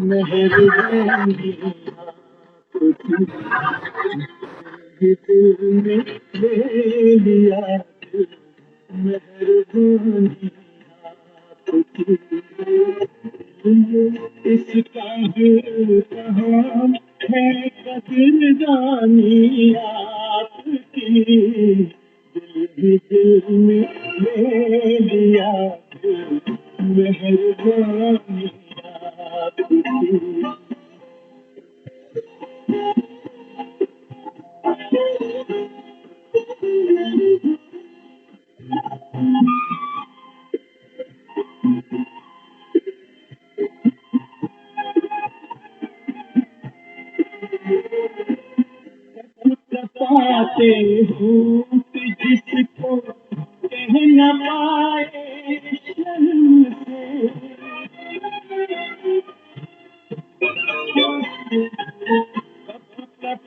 मेहरबानी दिल में ले लिया, मेहरबानी आपकी। इसका दिल कहाँ है, कदरदानी आपकी। दिल ही दिल में ले लिया, मेहरबानी आपकी। पाते हूँ कि जिसको कह न पाए शर्म से,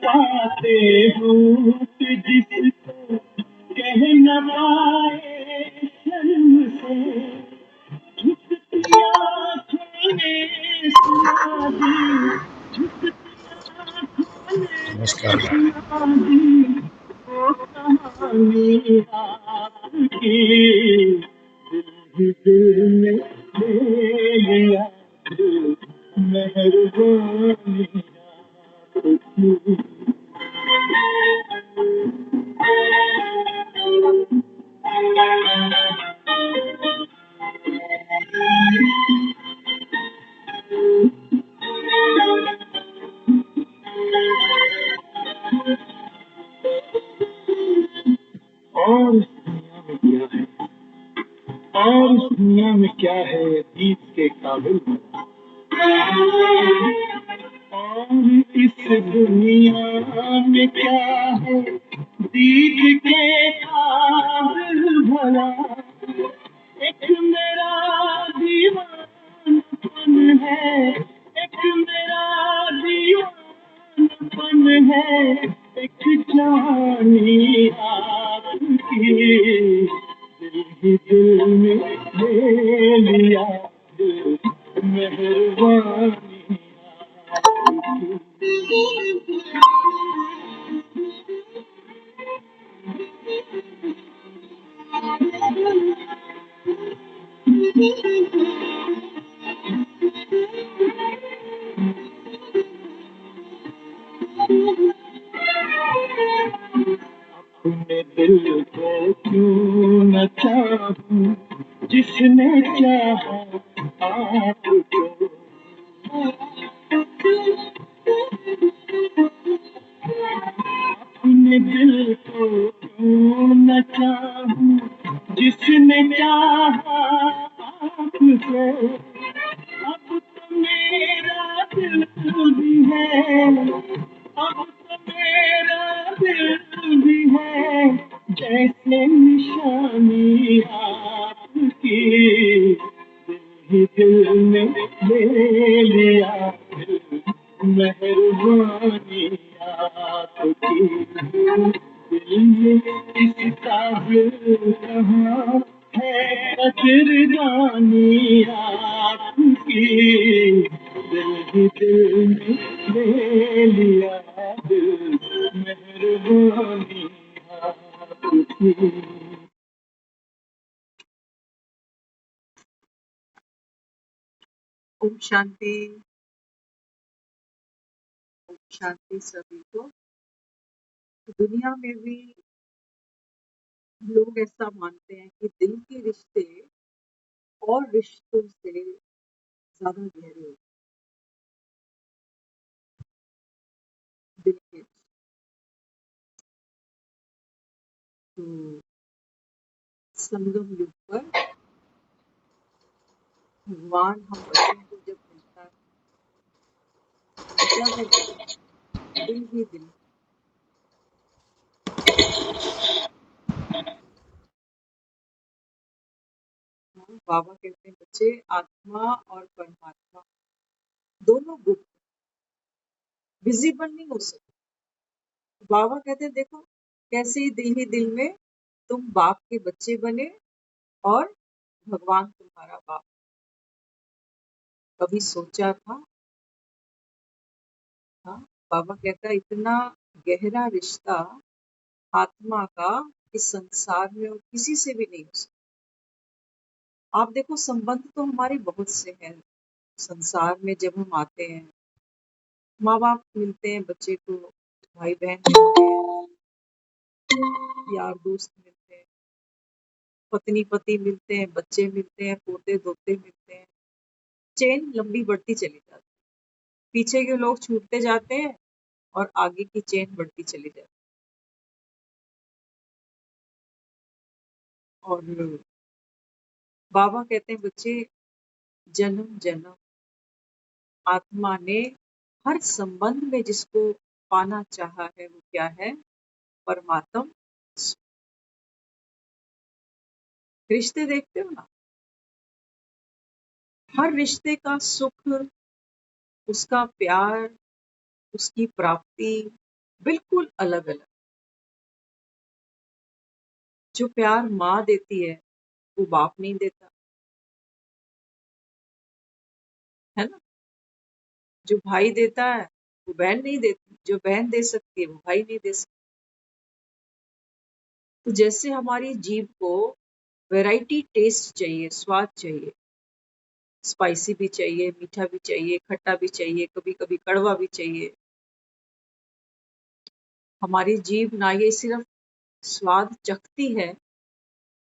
पाते हूँ कि जिसको कह न पाए शर्म से। झुकती आँखों ने सुना दी, झुकती आँखों नमस्कार। ने सुना दी वो कहानी आपकी। दिल ही दिल में ले लिया, मेहरबानी आपकी। और इस दुनिया में क्या है, और इस दुनिया में क्या है अतीत के काबिल। और इस दुनिया में क्या है दीद के काबिल भला। एक मेरा दीवानपन है, एक मेरा दीवानपन है, एक जानी आपकी। दिल ही दिल में ले लिया, मेहरबानी आपकी। अपने दिल को क्यों न चाहूं, जिसने चाहा आपको। अपने दिल को क्यों न चाहूं, जिसने चाहा आपको। अब तो मेरा दिल भी है, अब तो मेरा दिल भी है, जैसे निशानी आपकी। दिल ही दिल में ले लिया, मेहरबानी आपकी। दिल में इस काबिल कहाँ है कदरदानी आपकी। दिल ही दिल में ले लिया, मेहरबानी आपकी। ओम शांति। ओम शांति सभी को। दुनिया में भी लोग ऐसा मानते हैं कि दिल के रिश्ते और रिश्तों से ज्यादा गहरे होते हैं। दिल के तो संगम युग पर भगवान हम बच्चों को जब मिलता है तो क्या करते हैं, दिल ही दिल। बाबा कहते हैं बच्चे, आत्मा और परमात्मा दोनों गुप्त, विजिबल नहीं हो सकते। बाबा कहते हैं देखो कैसे दिल ही दिल में तुम बाप के बच्चे बने और भगवान तुम्हारा बाप। कभी सोचा था? हाँ, बाबा कहता है इतना गहरा रिश्ता आत्मा का इस संसार में और किसी से भी नहीं हो सकता। आप देखो संबंध तो हमारे बहुत से हैं संसार में। जब हम आते हैं, माँ बाप मिलते हैं बच्चे को, भाई बहन मिलते हैं, यार दोस्त मिलते हैं, पत्नी पति मिलते हैं, बच्चे मिलते हैं, पोते दोते मिलते हैं। चेन लंबी बढ़ती चली जाती है, पीछे के लोग छूटते जाते हैं और आगे की चेन बढ़ती चली जाती है। और बाबा कहते हैं बच्चे, जन्म जन्म आत्मा ने हर संबंध में जिसको पाना चाहा है वो क्या है? परमात्म। रिश्ते देखते हो ना, हर रिश्ते का सुख, उसका प्यार, उसकी प्राप्ति बिल्कुल अलग अलग। जो प्यार माँ देती है वो बाप नहीं देता, है ना? जो भाई देता है वो बहन नहीं देती, जो बहन दे सकती है वो भाई नहीं दे सकता। तो जैसे हमारी जीभ को वैरायटी टेस्ट चाहिए, स्वाद चाहिए, स्पाइसी भी चाहिए, मीठा भी चाहिए, खट्टा भी चाहिए, कभी कभी कड़वा भी चाहिए। हमारी जीभ ना ये सिर्फ स्वाद चखती है,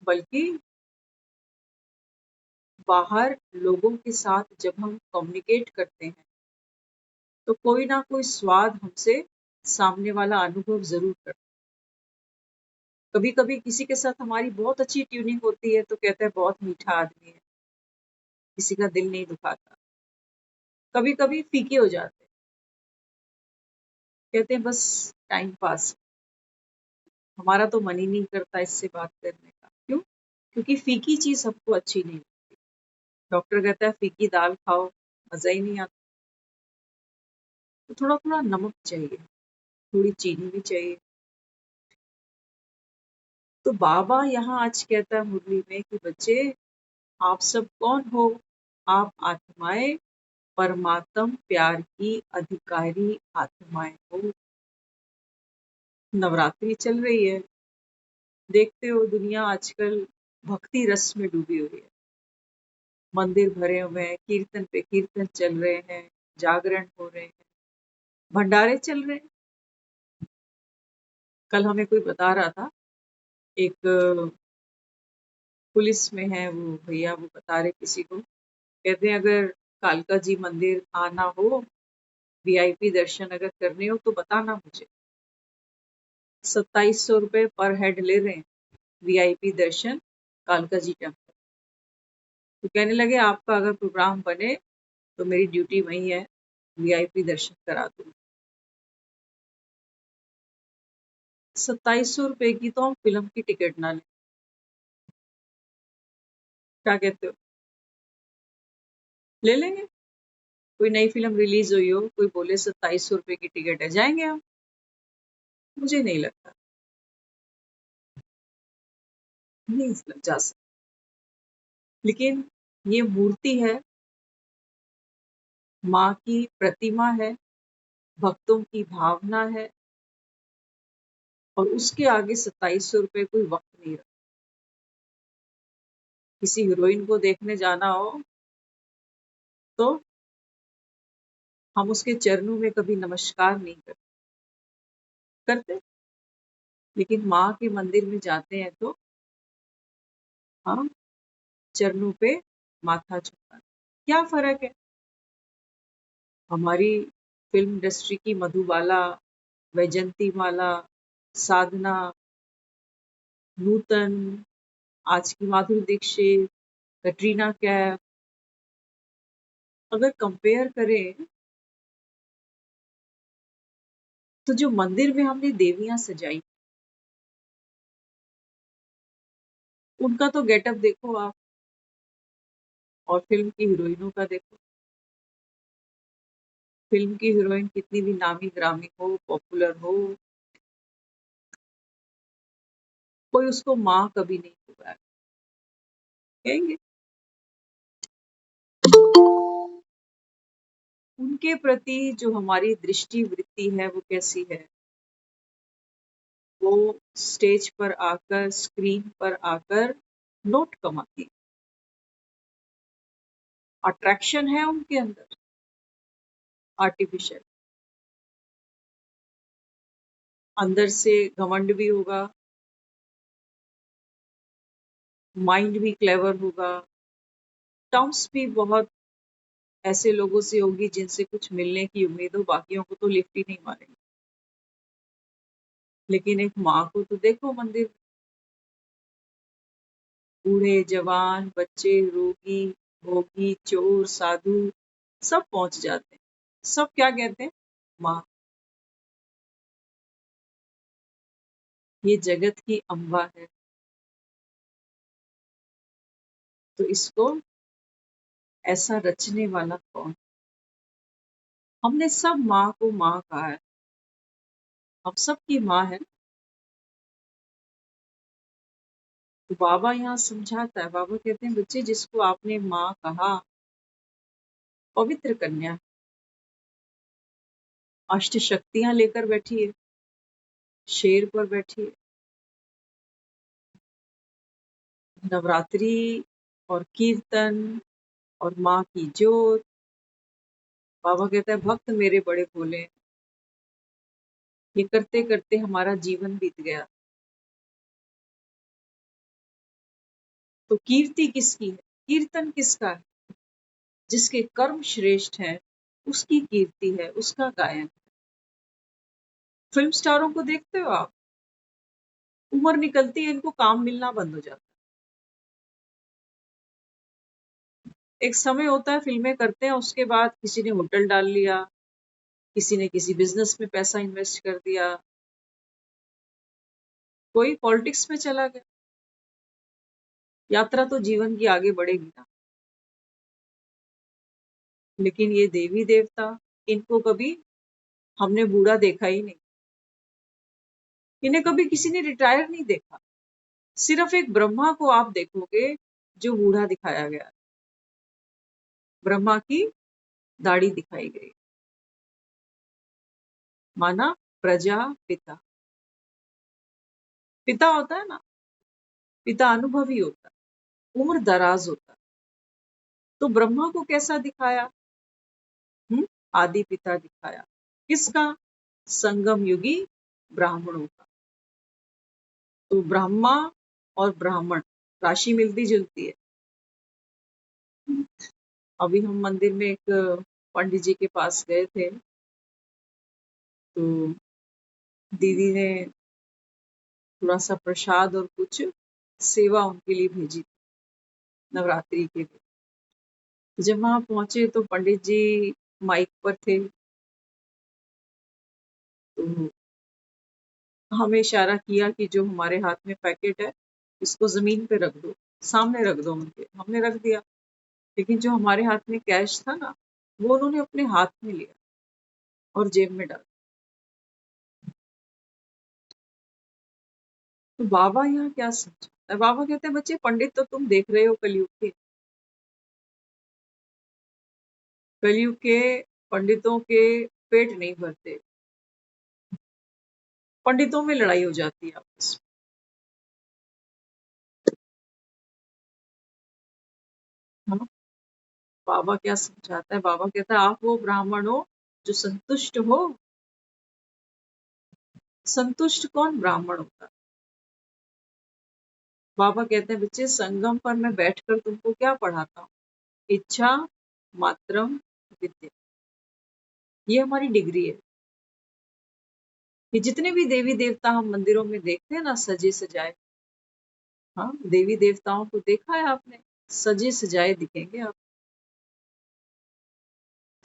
बल्कि बाहर लोगों के साथ जब हम कम्युनिकेट करते हैं तो कोई ना कोई स्वाद हमसे सामने वाला अनुभव जरूर करता है। कभी कभी किसी के साथ हमारी बहुत अच्छी ट्यूनिंग होती है तो कहते हैं बहुत मीठा आदमी है, किसी का दिल नहीं दुखाता। कभी कभी फीके हो जाते हैं, कहते हैं बस टाइम पास, हमारा तो मन ही नहीं करता इससे बात करने का। क्यों? क्योंकि फीकी चीज सबको अच्छी नहीं लगती। डॉक्टर कहता है फीकी दाल खाओ, मजा ही नहीं आता। तो थोड़ा थोड़ा नमक चाहिए, थोड़ी चीनी भी चाहिए। तो बाबा यहाँ आज कहता है मुरली में कि बच्चे, आप सब कौन हो? आप आत्माएं, परमात्म प्यार की अधिकारी आत्माएं हो। नवरात्रि चल रही है, देखते हो दुनिया आजकल भक्ति रस में डूबी हुई है। मंदिर भरे हुए हैं, कीर्तन पे कीर्तन चल रहे हैं, जागरण हो रहे हैं, भंडारे चल रहे हैं। कल हमें कोई बता रहा था, एक पुलिस में है वो भैया, वो बता रहे किसी को, कहते हैं अगर कालका जी मंदिर आना हो, वीआईपी दर्शन अगर करने हो तो बताना मुझे। 2700 रुपये पर हेड ले रहे हैं वीआईपी दर्शन कालका जी टेम्पल। तो कहने लगे आपका अगर प्रोग्राम बने तो मेरी ड्यूटी वही है, वीआईपी दर्शन करा दूँ। 2700 रुपये की तो हम फिल्म की टिकट ना लें, क्या कहते हो? ले लेंगे। कोई नई फिल्म रिलीज हुई हो, कोई बोले 2700 रुपये की टिकट है, जाएंगे हम। मुझे नहीं लगता, नहीं जा सकता। लेकिन ये मूर्ति है, माँ की प्रतिमा है, भक्तों की भावना है, और उसके आगे 2700 रुपये कोई वक्त नहीं रहा। किसी हीरोइन को देखने जाना हो तो हम उसके चरणों में कभी नमस्कार नहीं करते, लेकिन माँ के मंदिर में जाते हैं तो हम चरणों पे माथा झुकाते। क्या फर्क है? हमारी फिल्म इंडस्ट्री की मधुबाला, वैजंती माला, साधना, नूतन, आज की माधुरी दीक्षित, कटरीना कैफ, अगर कंपेयर करें तो जो मंदिर में हमने देवियां सजाई, उनका तो गेटअप देखो आप, और फिल्म की हीरोइनों का देखो। फिल्म की हीरोइन कितनी भी नामी ग्रामी हो, पॉपुलर हो, कोई उसको माँ कभी नहीं होगा, कहेंगे। उनके प्रति जो हमारी दृष्टि वृत्ति है वो कैसी है? वो स्टेज पर आकर, स्क्रीन पर आकर नोट कमाती, अट्रैक्शन है उनके अंदर आर्टिफिशियल, अंदर से घमंड भी होगा, माइंड भी क्लेवर होगा, टर्म्स भी बहुत ऐसे लोगों से होगी जिनसे कुछ मिलने की उम्मीद हो, बाकियों को तो लिफ्ट ही नहीं मारेंगे। लेकिन एक माँ को तो देखो मंदिर, बूढ़े जवान बच्चे रोगी भोगी चोर साधु सब पहुंच जाते हैं। सब क्या कहते हैं? माँ, ये जगत की अम्बा है। तो इसको ऐसा रचने वाला कौन? हमने सब माँ को माँ कहा है, हम सबकी माँ है। तो बाबा यहाँ समझाता है, बाबा कहते हैं बच्चे जिसको आपने माँ कहा, पवित्र कन्या, अष्ट शक्तियां लेकर बैठी है, शेर पर बैठी है, नवरात्रि और कीर्तन और माँ की जोत। बाबा कहता है भक्त मेरे बड़े भोले हैं। ये करते करते हमारा जीवन बीत गया। तो कीर्ति किसकी है? कीर्तन किसका है? जिसके कर्म श्रेष्ठ है उसकी कीर्ति है, उसका गायन। फिल्म स्टारों को देखते हो आप, उम्र निकलती है इनको काम मिलना बंद हो जाता है। एक समय होता है फिल्में करते हैं, उसके बाद किसी ने होटल डाल लिया, किसी ने किसी बिजनेस में पैसा इन्वेस्ट कर दिया, कोई पॉलिटिक्स में चला गया। यात्रा तो जीवन की आगे बढ़ेगी ना। लेकिन ये देवी देवता, इनको कभी हमने बूढ़ा देखा ही नहीं, इन्हें कभी किसी ने रिटायर नहीं देखा। सिर्फ एक ब्रह्मा को आप देखोगे जो बूढ़ा दिखाया गया, ब्रह्मा की दाढ़ी दिखाई गई, माना प्रजा पिता। पिता होता है ना, पिता अनुभवी होता है, उम्र दराज होता है। तो ब्रह्मा को कैसा दिखाया? आदि पिता दिखाया। किसका? संगम युगी ब्राह्मणों का। तो ब्रह्मा और ब्राह्मण राशि मिलती जुलती है। अभी हम मंदिर में एक पंडित जी के पास गए थे, तो दीदी ने थोड़ा सा प्रसाद और कुछ सेवा उनके लिए भेजी नवरात्रि के लिए। जब वहां पहुंचे तो पंडित जी माइक पर थे, तो हमें इशारा किया कि जो हमारे हाथ में पैकेट है इसको जमीन पे रख दो, सामने रख दो उनके। हमने रख दिया, लेकिन जो हमारे हाथ में कैश था ना, वो उन्होंने अपने हाथ में लिया और जेब में डाला। तो बाबा यहाँ क्या समझा? बाबा कहते हैं बच्चे पंडित तो तुम देख रहे हो कलयुग के, कलयुग के पंडितों के पेट नहीं भरते, पंडितों में लड़ाई हो जाती है आपस में। हाँ? बाबा क्या समझाता है? बाबा कहता है आप वो ब्राह्मण हो जो संतुष्ट हो। संतुष्ट कौन ब्राह्मण होता है? बाबा कहते हैं बच्चे संगम पर मैं बैठकर तुमको क्या पढ़ाता हूँ? इच्छा मात्रम विद्या, ये हमारी डिग्री है। ये जितने भी देवी देवता हम मंदिरों में देखते हैं ना, सजे सजाए, हाँ देवी देवताओं को देखा है आपने? सजे सजाए दिखेंगे आप।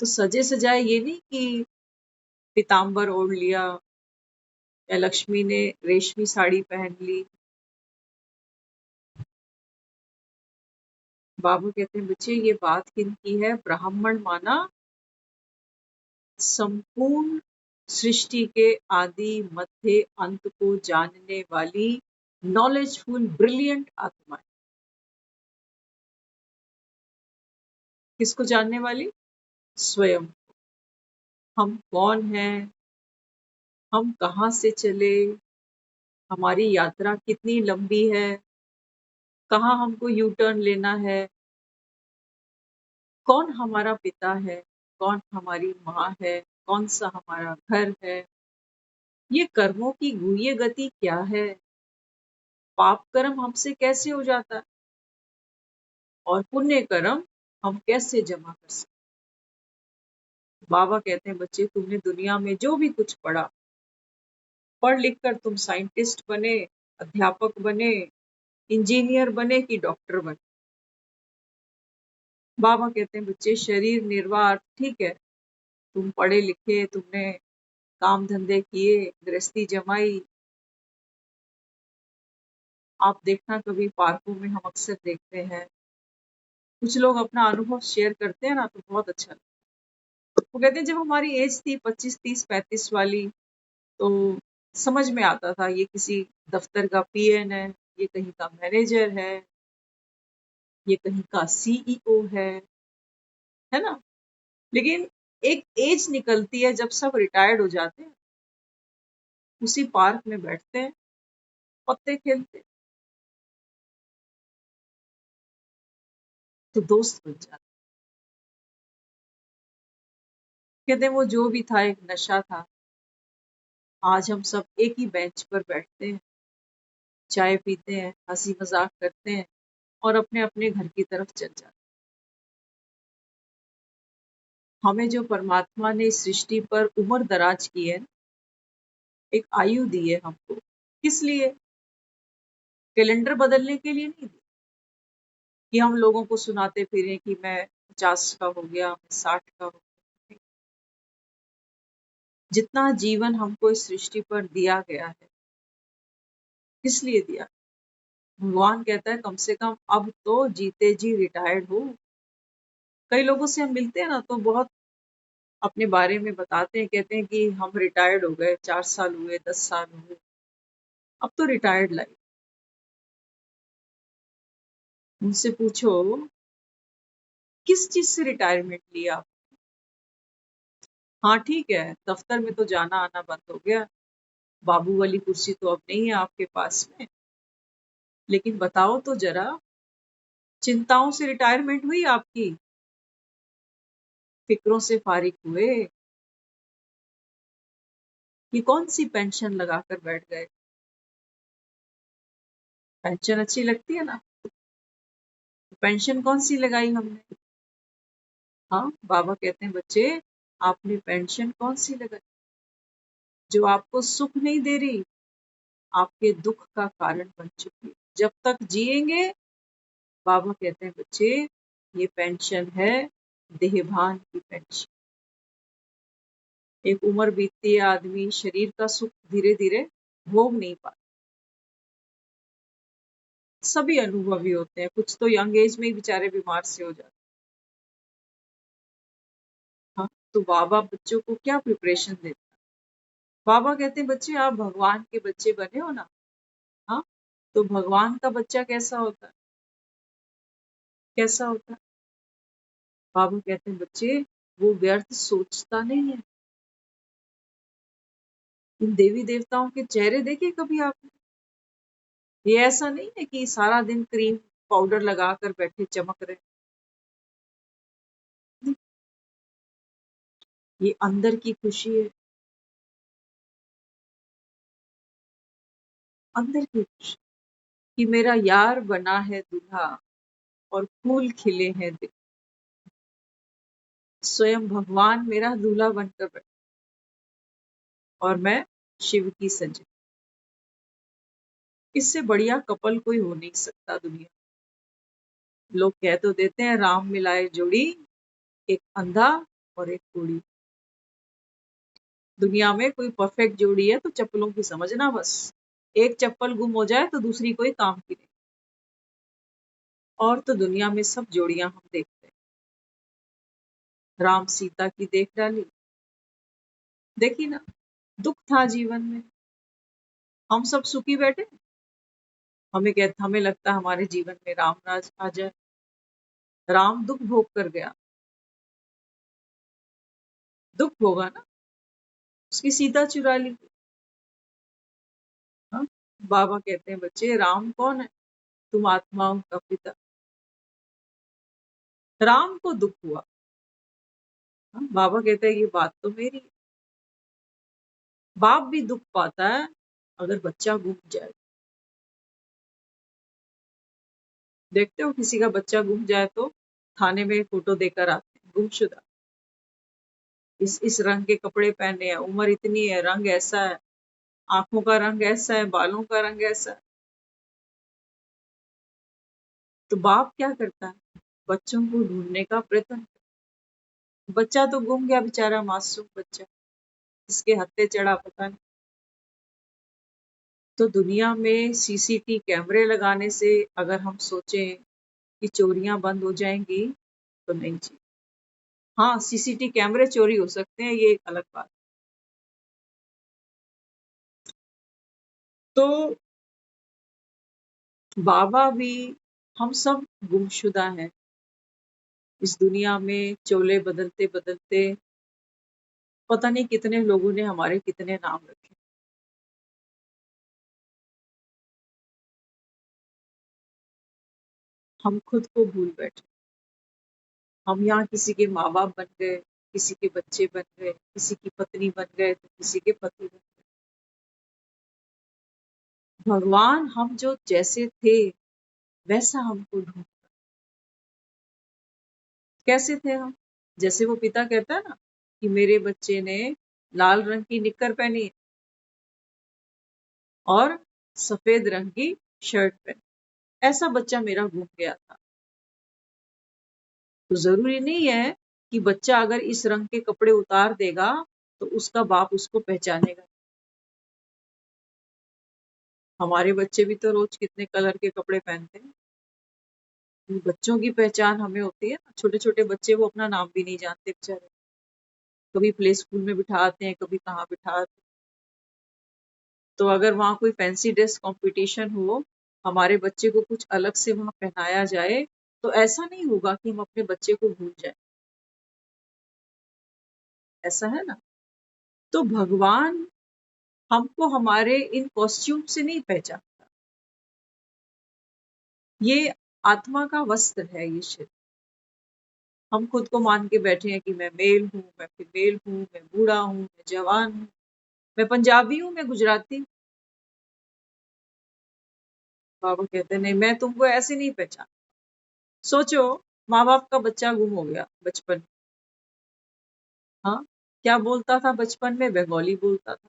तो सजे सजाए ये नहीं कि पीताम्बर ओढ़ लिया, या लक्ष्मी ने रेशमी साड़ी पहन ली। बाबा कहते हैं बच्चे ये बात किनकी है? ब्राह्मण माना संपूर्ण सृष्टि के आदि मध्य अंत को जानने वाली नॉलेजफुल ब्रिलियंट आत्मा। किसको जानने वाली? स्वयं। हम कौन हैं, हम कहाँ से चले, हमारी यात्रा कितनी लंबी है, कहाँ हमको यू टर्न लेना है, कौन हमारा पिता है, कौन हमारी माँ है, कौन सा हमारा घर है, ये कर्मों की गुह्य गति क्या है, पाप कर्म हमसे कैसे हो जाता है और पुण्य कर्म हम कैसे जमा कर सकते। बाबा कहते हैं बच्चे तुमने दुनिया में जो भी कुछ पढ़ा, पढ़ लिख कर तुम साइंटिस्ट बने, अध्यापक बने, इंजीनियर बने कि डॉक्टर बने। बाबा कहते हैं बच्चे शरीर निर्वाह ठीक है, तुम पढ़े लिखे, तुमने काम धंधे किए, गृहस्थी जमाई। आप देखना कभी पार्कों में हम अक्सर देखते हैं कुछ लोग अपना अनुभव शेयर करते हैं ना, तो बहुत अच्छा लगता है। वो कहते हैं जब हमारी एज थी 25, 30, 35 वाली, तो समझ में आता था ये किसी दफ्तर का पीएन है, ये कहीं का मैनेजर है, ये कहीं का सीईओ है ना। लेकिन एक एज निकलती है जब सब रिटायर्ड हो जाते हैं, उसी पार्क में बैठते हैं, पत्ते खेलते हैं, तो दोस्त बन जाते हैं। कहते हैं वो जो भी था एक नशा था, आज हम सब एक ही बेंच पर बैठते हैं, चाय पीते हैं, हंसी मजाक करते हैं और अपने अपने घर की तरफ चल जाते हैं। हमें जो परमात्मा ने इस सृष्टि पर उम्र दराज की है, एक आयु दी है हमको, किस लिए? कैलेंडर बदलने के लिए नहीं दी कि हम लोगों को सुनाते फिरें कि मैं 50 का हो गया, मैं 60 का हो गया। जितना जीवन हमको इस सृष्टि पर दिया गया है, किस लिए दिया? भगवान कहता है कम से कम अब तो जीते जी रिटायर्ड हो। कई लोगों से हम मिलते हैं ना, तो बहुत अपने बारे में बताते हैं, कहते हैं कि हम रिटायर्ड हो गए, 4 साल हुए, 10 साल हुए, अब तो रिटायर्ड लाइफ। उनसे पूछो किस चीज से रिटायरमेंट लिया? हाँ ठीक है, दफ्तर में तो जाना आना बंद हो गया, बाबू वाली कुर्सी तो अब नहीं है आपके पास में, लेकिन बताओ तो जरा, चिंताओं से रिटायरमेंट हुई आपकी? फिक्रों से फारिग हुए कि कौन सी पेंशन लगाकर बैठ गए? पेंशन अच्छी लगती है ना, पेंशन कौन सी लगाई हमने? हाँ, बाबा कहते हैं बच्चे आपने पेंशन कौन सी लगाई जो आपको सुख नहीं दे रही, आपके दुख का कारण बन चुकी है। जब तक जिएंगे, बाबा कहते हैं बच्चे ये पेंशन है देहभान की पेंशन। एक उम्र बीतती है, आदमी शरीर का सुख धीरे धीरे भोग नहीं पाता। सभी अनुभवी होते हैं, कुछ तो यंग एज में ही बेचारे बीमार से हो जाते हैं। हाँ, तो बाबा बच्चों को क्या प्रिपरेशन देते हैं? बाबा कहते हैं बच्चे आप भगवान के बच्चे बने हो ना। हाँ, तो भगवान का बच्चा कैसा होता है? कैसा होता है? बाबा कहते हैं बच्चे वो व्यर्थ सोचता नहीं है। इन देवी देवताओं के चेहरे देखे कभी आपने? ये ऐसा नहीं है कि सारा दिन क्रीम पाउडर लगाकर बैठे चमक रहे। ये अंदर की खुशी है, अंदर की खुशी कि मेरा यार बना है दूल्हा और फूल खिले हैं दिल। स्वयं भगवान मेरा दूल्हा बनकर बैठा और मैं शिव की सजी। इससे बढ़िया कपल कोई हो नहीं सकता दुनिया। लोग कह तो देते हैं राम मिलाए जोड़ी, एक अंधा और एक बूढ़ी। दुनिया में कोई परफेक्ट जोड़ी है तो चप्पलों की समझना बस। एक चप्पल गुम हो जाए तो दूसरी कोई काम की नहीं। और तो दुनिया में सब जोड़ियां हम देखते हैं। राम सीता की देख डाली, देखी ना, दुख था जीवन में, हम सब सुखी बैठे। हमें लगता है हमारे जीवन में राम राज आ जाए। राम दुख भोग कर गया, दुख होगा ना, उसकी सीता चुरा ली। हाँ? बाबा कहते हैं बच्चे राम कौन है, तुम आत्माओं का पिता। राम को दुख हुआ। हाँ? बाबा कहते हैं ये बात तो मेरी है। बाप भी दुख पाता है अगर बच्चा गुम जाए। देखते हो किसी का बच्चा गुम जाए तो थाने में फोटो देकर आते हैं, गुमशुदा, इस रंग के कपड़े पहने हैं, उम्र इतनी है, रंग ऐसा है, आंखों का रंग ऐसा है, बालों का रंग ऐसा है। तो बाप क्या करता है, बच्चों को ढूंढने का प्रयत्न। बच्चा तो गुम गया बेचारा, मासूम बच्चा, किसके हत्थे चढ़ा पता नहीं। तो दुनिया में सीसीटी कैमरे लगाने से अगर हम सोचें कि चोरियां बंद हो जाएंगी तो नहीं जी। हाँ, सीसीटी कैमरे चोरी हो सकते हैं, ये एक अलग बात। तो बाबा भी, हम सब गुमशुदा हैं इस दुनिया में। चोले बदलते बदलते पता नहीं कितने लोगों ने हमारे कितने नाम रखे। हम खुद को भूल बैठे। हम यहाँ किसी के माँ बाप बन गए, किसी के बच्चे बन गए, किसी की पत्नी बन गए तो किसी के पति बन गए। भगवान हम जो जैसे थे वैसा हमको ढूंढ। कैसे थे हम, जैसे वो पिता कहता है ना कि मेरे बच्चे ने लाल रंग की निक्कर पहनी है और सफेद रंग की शर्ट पहनी, ऐसा बच्चा मेरा घूम गया था। तो जरूरी नहीं है कि बच्चा अगर इस रंग के कपड़े उतार देगा तो उसका बाप उसको पहचानेगा। हमारे बच्चे भी तो रोज कितने कलर के कपड़े पहनते हैं। बच्चों की पहचान हमें होती है ना। छोटे छोटे बच्चे वो अपना नाम भी नहीं जानते बेचारे, कभी प्ले स्कूल में बिठाते हैं, कभी कहाँ बिठाते हैं। तो अगर वहाँ कोई फैंसी ड्रेस कंपटीशन हो, हमारे बच्चे को कुछ अलग से वहाँ पहनाया जाए, तो ऐसा नहीं होगा कि हम अपने बच्चे को भूल जाए। ऐसा है ना। तो भगवान हमको हमारे इन कॉस्ट्यूम से नहीं पहचानता। ये आत्मा का वस्त्र है ये शरीर। हम खुद को मान के बैठे हैं कि मैं मेल हूँ, मैं फीमेल हूँ, मैं बूढ़ा हूँ, मैं जवान हूँ, मैं पंजाबी हूँ, मैं गुजराती हूँ। बाबा कहते नहीं, मैं तुमको ऐसे नहीं पहचान। सोचो, माँ बाप का बच्चा गुम हो गया बचपन। हाँ, क्या बोलता था बचपन में, बंगाली बोलता था।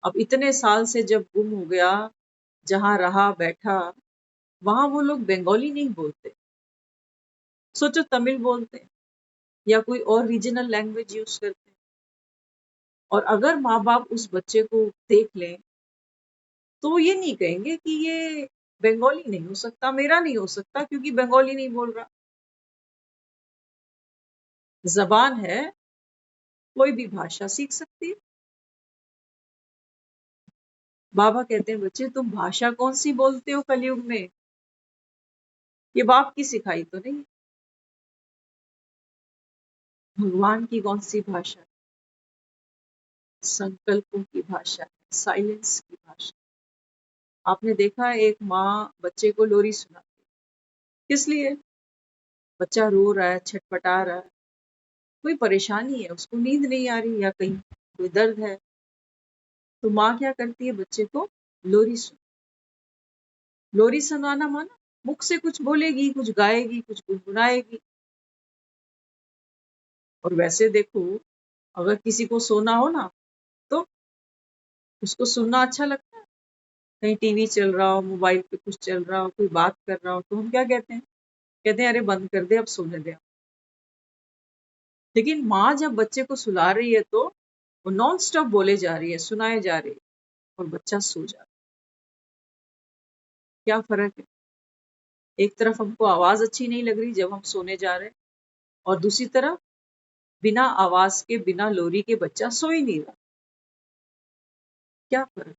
अब इतने साल से जब गुम हो गया, जहाँ रहा बैठा, वहां वो लोग बंगाली नहीं बोलते, सोचो तमिल बोलते हैं या कोई और रीजनल लैंग्वेज यूज करते हैं। और अगर माँ बाप उस बच्चे को देख लें तो ये नहीं कहेंगे कि ये बंगाली नहीं हो सकता, मेरा नहीं हो सकता क्योंकि बंगाली नहीं बोल रहा। जबान है, कोई भी भाषा सीख सकती है। बाबा कहते हैं बच्चे तुम भाषा कौन सी बोलते हो कलयुग में, ये बाप की सिखाई तो नहीं। भगवान की कौन सी भाषा, संकल्पों की भाषा है, साइलेंस की भाषा। आपने देखा है एक माँ बच्चे को लोरी सुनाती है, किस लिए, बच्चा रो रहा है, छटपटा रहा है, कोई परेशानी है, उसको नींद नहीं आ रही या कहीं कोई दर्द है, तो माँ क्या करती है, बच्चे को लोरी सुन। लोरी सुनाना माना मुख से कुछ बोलेगी, कुछ गाएगी, कुछ गुनगुनाएगी। और वैसे देखो, अगर किसी को सोना हो ना तो उसको सुनना अच्छा लगता है। कहीं टीवी चल रहा हो, मोबाइल पे कुछ चल रहा हो, कोई बात कर रहा हो, तो हम क्या कहते हैं, कहते हैं अरे बंद कर दे, अब सोने दे। लेकिन माँ जब बच्चे को सुला रही है तो वो नॉन स्टॉप बोले जा रही है, सुनाए जा रही है, और बच्चा सो जा रहा है। क्या फर्क है? एक तरफ हमको आवाज अच्छी नहीं लग रही जब हम सोने जा रहे हैं, और दूसरी तरफ बिना आवाज के, बिना लोरी के बच्चा सो ही नहीं रहा। क्या फर्क?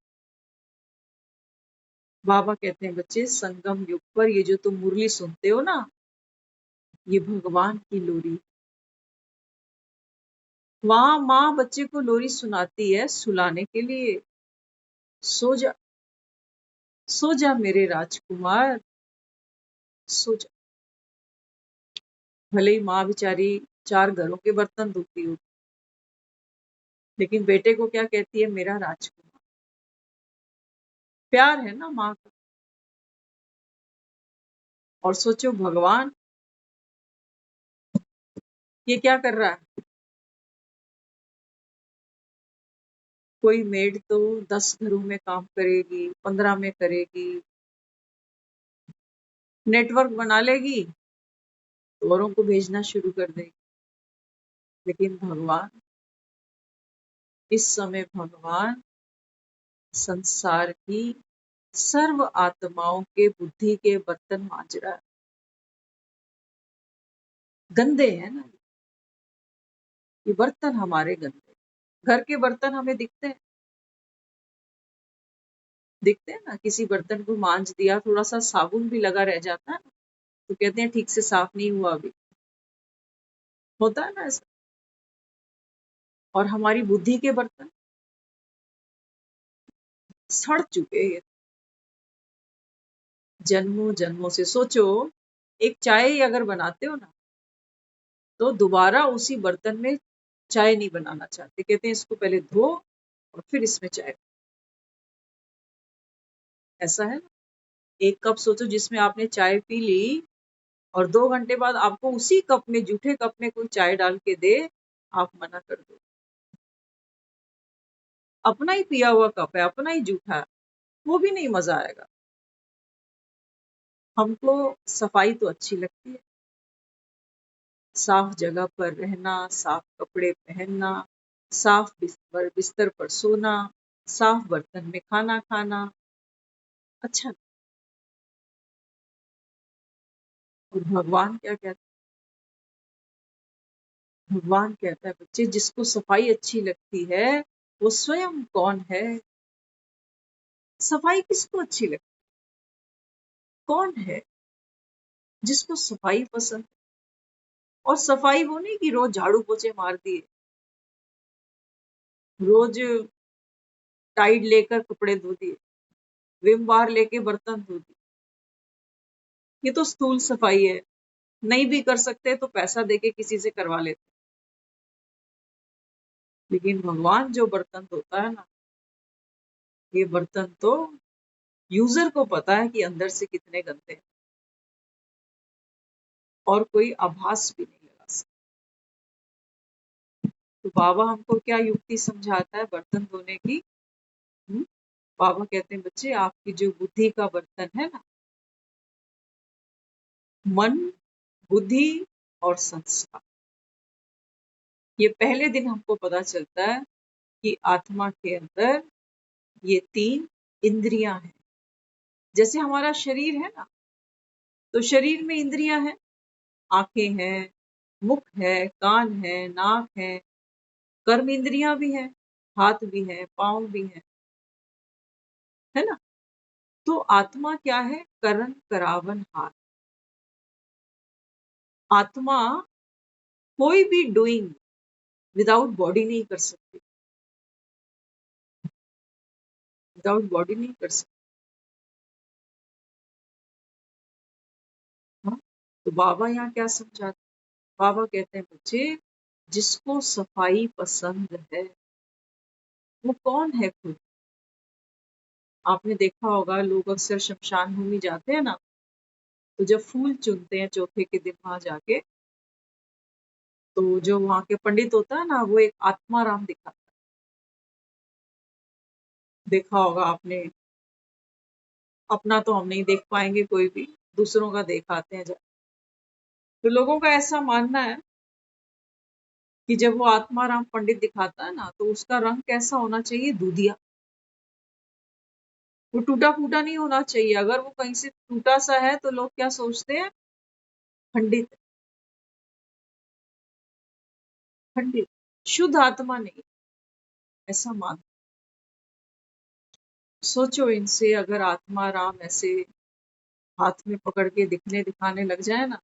बाबा कहते हैं बच्चे, संगम युग पर ये जो तुम मुरली सुनते हो ना, ये भगवान की लोरी। वहां माँ बच्चे को लोरी सुनाती है सुलाने के लिए। सो जा, सो जा मेरे राजकुमार, सो जा। भले ही माँ बेचारी 4 घरों के बर्तन धोती हो, लेकिन बेटे को क्या कहती है? मेरा राजकुमार। प्यार है ना माँ का। और सोचो भगवान ये क्या कर रहा है? कोई मेड तो 10 घरों में काम करेगी, 15 में करेगी, नेटवर्क बना लेगी, तो औरों को भेजना शुरू कर देगी। लेकिन भगवान, इस समय भगवान संसार की सर्व आत्माओं के बुद्धि के बर्तन मांज रहा है। गंदे हैं ना ये बर्तन, हमारे गंदे। घर के बर्तन हमें दिखते हैं ना। किसी बर्तन को मांज दिया, थोड़ा सा साबुन भी लगा रह जाता है ना, तो कहते हैं ठीक से साफ नहीं हुआ अभी। होता है ना ऐसा। और हमारी बुद्धि के बर्तन सड़ चुके हैं जन्मों जन्मों से। सोचो, एक चाय अगर बनाते हो ना, तो दोबारा उसी बर्तन में चाय नहीं बनाना चाहते। कहते हैं इसको पहले धो और फिर इसमें चाय। ऐसा है ना। एक कप सोचो जिसमें आपने चाय पी ली, और 2 घंटे बाद आपको उसी कप में, जूठे कप में कोई चाय डाल के दे, आप मना कर दो। अपना ही पिया हुआ कप है, अपना ही जूठा है, वो भी नहीं मजा आएगा। हमको सफाई तो अच्छी लगती है, साफ जगह पर रहना, साफ कपड़े पहनना, साफ बिस्तर पर सोना, साफ बर्तन में खाना खाना, अच्छा। और भगवान क्या कहता है? भगवान कहता है बच्चे, जिसको सफाई अच्छी लगती है वो स्वयं कौन है? सफाई किसको अच्छी लगती? कौन है जिसको सफाई पसंद? और सफाई वो नहीं कि रोज झाड़ू पोछे मार दिए, रोज टाइड लेकर कपड़े धो दिए, विम बार लेके बर्तन धो दिए। ये तो स्थूल सफाई है। नहीं भी कर सकते तो पैसा देके किसी से करवा लेते। लेकिन भगवान जो बर्तन धोता है ना, ये बर्तन तो यूजर को पता है कि अंदर से कितने गंदे हैं, और कोई आभास भी नहीं लगा सकता। तो बाबा हमको क्या युक्ति समझाता है बर्तन धोने की? बाबा कहते हैं बच्चे, आपकी जो बुद्धि का बर्तन है ना, मन, बुद्धि और संस्कार, ये पहले दिन हमको पता चलता है कि आत्मा के अंदर ये 3 इंद्रियां हैं। जैसे हमारा शरीर है ना, तो शरीर में इंद्रियां हैं, आंखें हैं, मुख है, कान है, नाक है, कर्म इंद्रियां भी हैं, हाथ भी हैं, पांव भी हैं, है ना। तो आत्मा क्या है? करण करावन हाथ। आत्मा कोई भी डूइंग विदाउट बॉडी नहीं कर सकती, विदाउट बॉडी नहीं कर सकती। हाँ? तो बाबा यहाँ क्या समझाते? बाबा कहते हैं बच्चे, जिसको सफाई पसंद है वो कौन है खुद? आपने देखा होगा, लोग अक्सर शमशान भूमि जाते हैं ना, तो जब फूल चुनते हैं चौथे के दिन वहां जाके, तो जो वहां के पंडित होता है ना, वो एक आत्माराम दिखाता है। देखा होगा आपने। अपना तो हम नहीं देख पाएंगे कोई भी, दूसरों का देखाते हैं। तो लोगों का ऐसा मानना है कि जब वो आत्माराम पंडित दिखाता है ना, तो उसका रंग कैसा होना चाहिए? दूधिया। वो टूटा फूटा नहीं होना चाहिए। अगर वो कहीं से टूटा सा है तो लोग क्या सोचते हैं? पंडित। पंडित शुद्ध आत्मा नहीं, ऐसा मान। सोचो, इनसे अगर आत्माराम ऐसे हाथ में पकड़ के दिखाने लग जाए ना,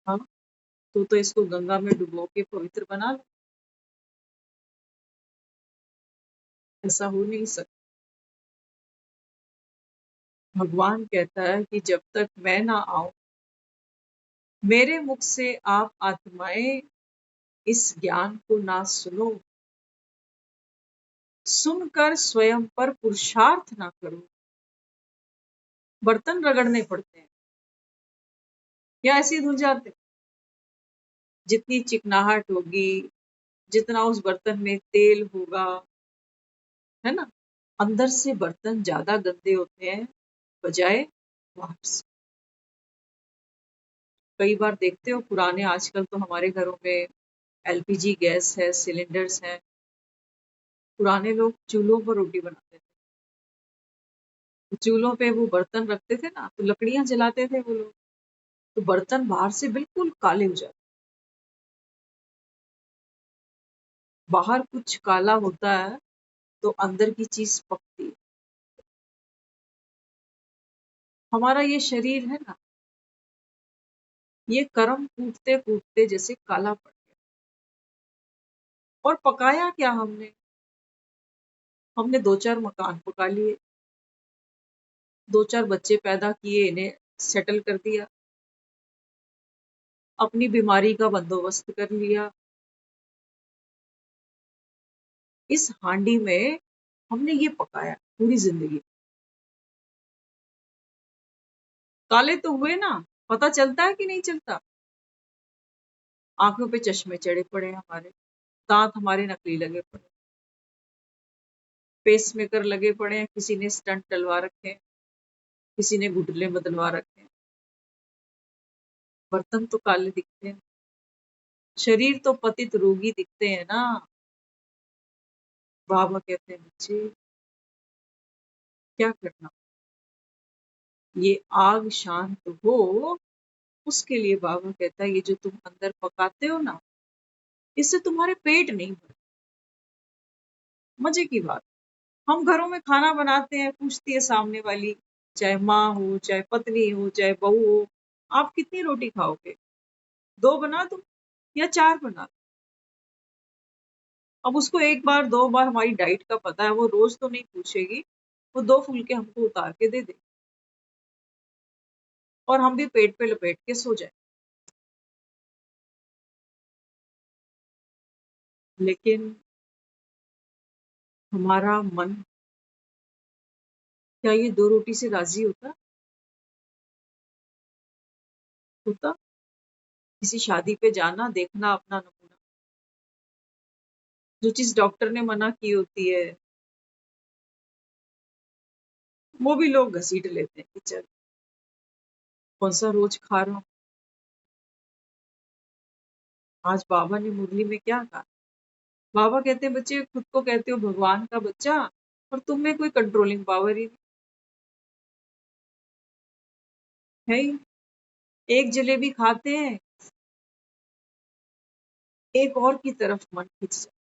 हाँ, तो इसको गंगा में डुबो के पवित्र बना लो। ऐसा हो नहीं सकता। भगवान कहता है कि जब तक मैं ना आऊं, मेरे मुख से आप आत्माएं इस ज्ञान को ना सुनो, सुनकर स्वयं पर पुरुषार्थ ना करो। बर्तन रगड़ने पड़ते हैं या ऐसे ही धुल जाते हैं? जितनी चिकनाहट होगी, जितना उस बर्तन में तेल होगा, है ना, अंदर से बर्तन ज्यादा गंदे होते हैं बजाय बाहर से। कई बार देखते हो पुराने, आजकल तो हमारे घरों में एलपीजी गैस है, सिलेंडर्स हैं। पुराने लोग चूल्हों पर रोटी बनाते थे। तो चूल्हों पे वो बर्तन रखते थे ना, तो लकड़ियां जलाते थे वो लोग, तो बर्तन बाहर से बिल्कुल काले हो जाते। बाहर कुछ काला होता है तो अंदर की चीज पकती है। हमारा ये शरीर है ना, ये कर्म कूटते कूटते जैसे काला पड़ गया। और पकाया क्या हमने? हमने दो चार मकान पका लिए, दो चार बच्चे पैदा किए, इन्हें सेटल कर दिया, अपनी बीमारी का बंदोबस्त कर लिया। इस हांडी में हमने ये पकाया पूरी जिंदगी। काले तो हुए ना, पता चलता है कि नहीं चलता? आंखों पे चश्मे चढ़े पड़े हैं हमारे, दांत हमारे नकली लगे पड़े, पेस मेकर लगे पड़े हैं, किसी ने स्टंट डलवा रखे हैं, किसी ने घुटने बदलवा रखे हैं। बर्तन तो काले दिखते हैं, शरीर तो पतित रोगी दिखते हैं ना। बाबा कहते हैं बच्चे, क्या करना, ये आग शांत हो, उसके लिए बाबा कहता है ये जो तुम अंदर पकाते हो ना, इससे तुम्हारे पेट नहीं भरते। मजे की बात, हम घरों में खाना बनाते हैं, पूछती है सामने वाली, चाहे माँ हो, चाहे पत्नी हो, चाहे बहू हो, आप कितनी रोटी खाओगे? दो बना दो या चार बना दो? अब उसको एक बार दो बार हमारी डाइट का पता है, वो रोज तो नहीं पूछेगी, वो दो फुलके हमको उतार के दे दे और हम भी पेट पे लपेट के सो जाए। लेकिन हमारा मन क्या ये दो रोटी से राजी होता? होता? किसी शादी पे जाना, देखना अपना नमूना, जो चीज डॉक्टर ने मना की होती है वो भी लोग घसीट लेते हैं कि चल, कौन सा रोज खा रहा हूँ। आज बाबा ने मुरली में क्या कहा? बाबा कहते हैं बच्चे, खुद को कहते हो भगवान का बच्चा और तुम में कोई कंट्रोलिंग पावर ही नहीं है ही। एक जलेबी खाते हैं, एक और की तरफ मन खिंच जाता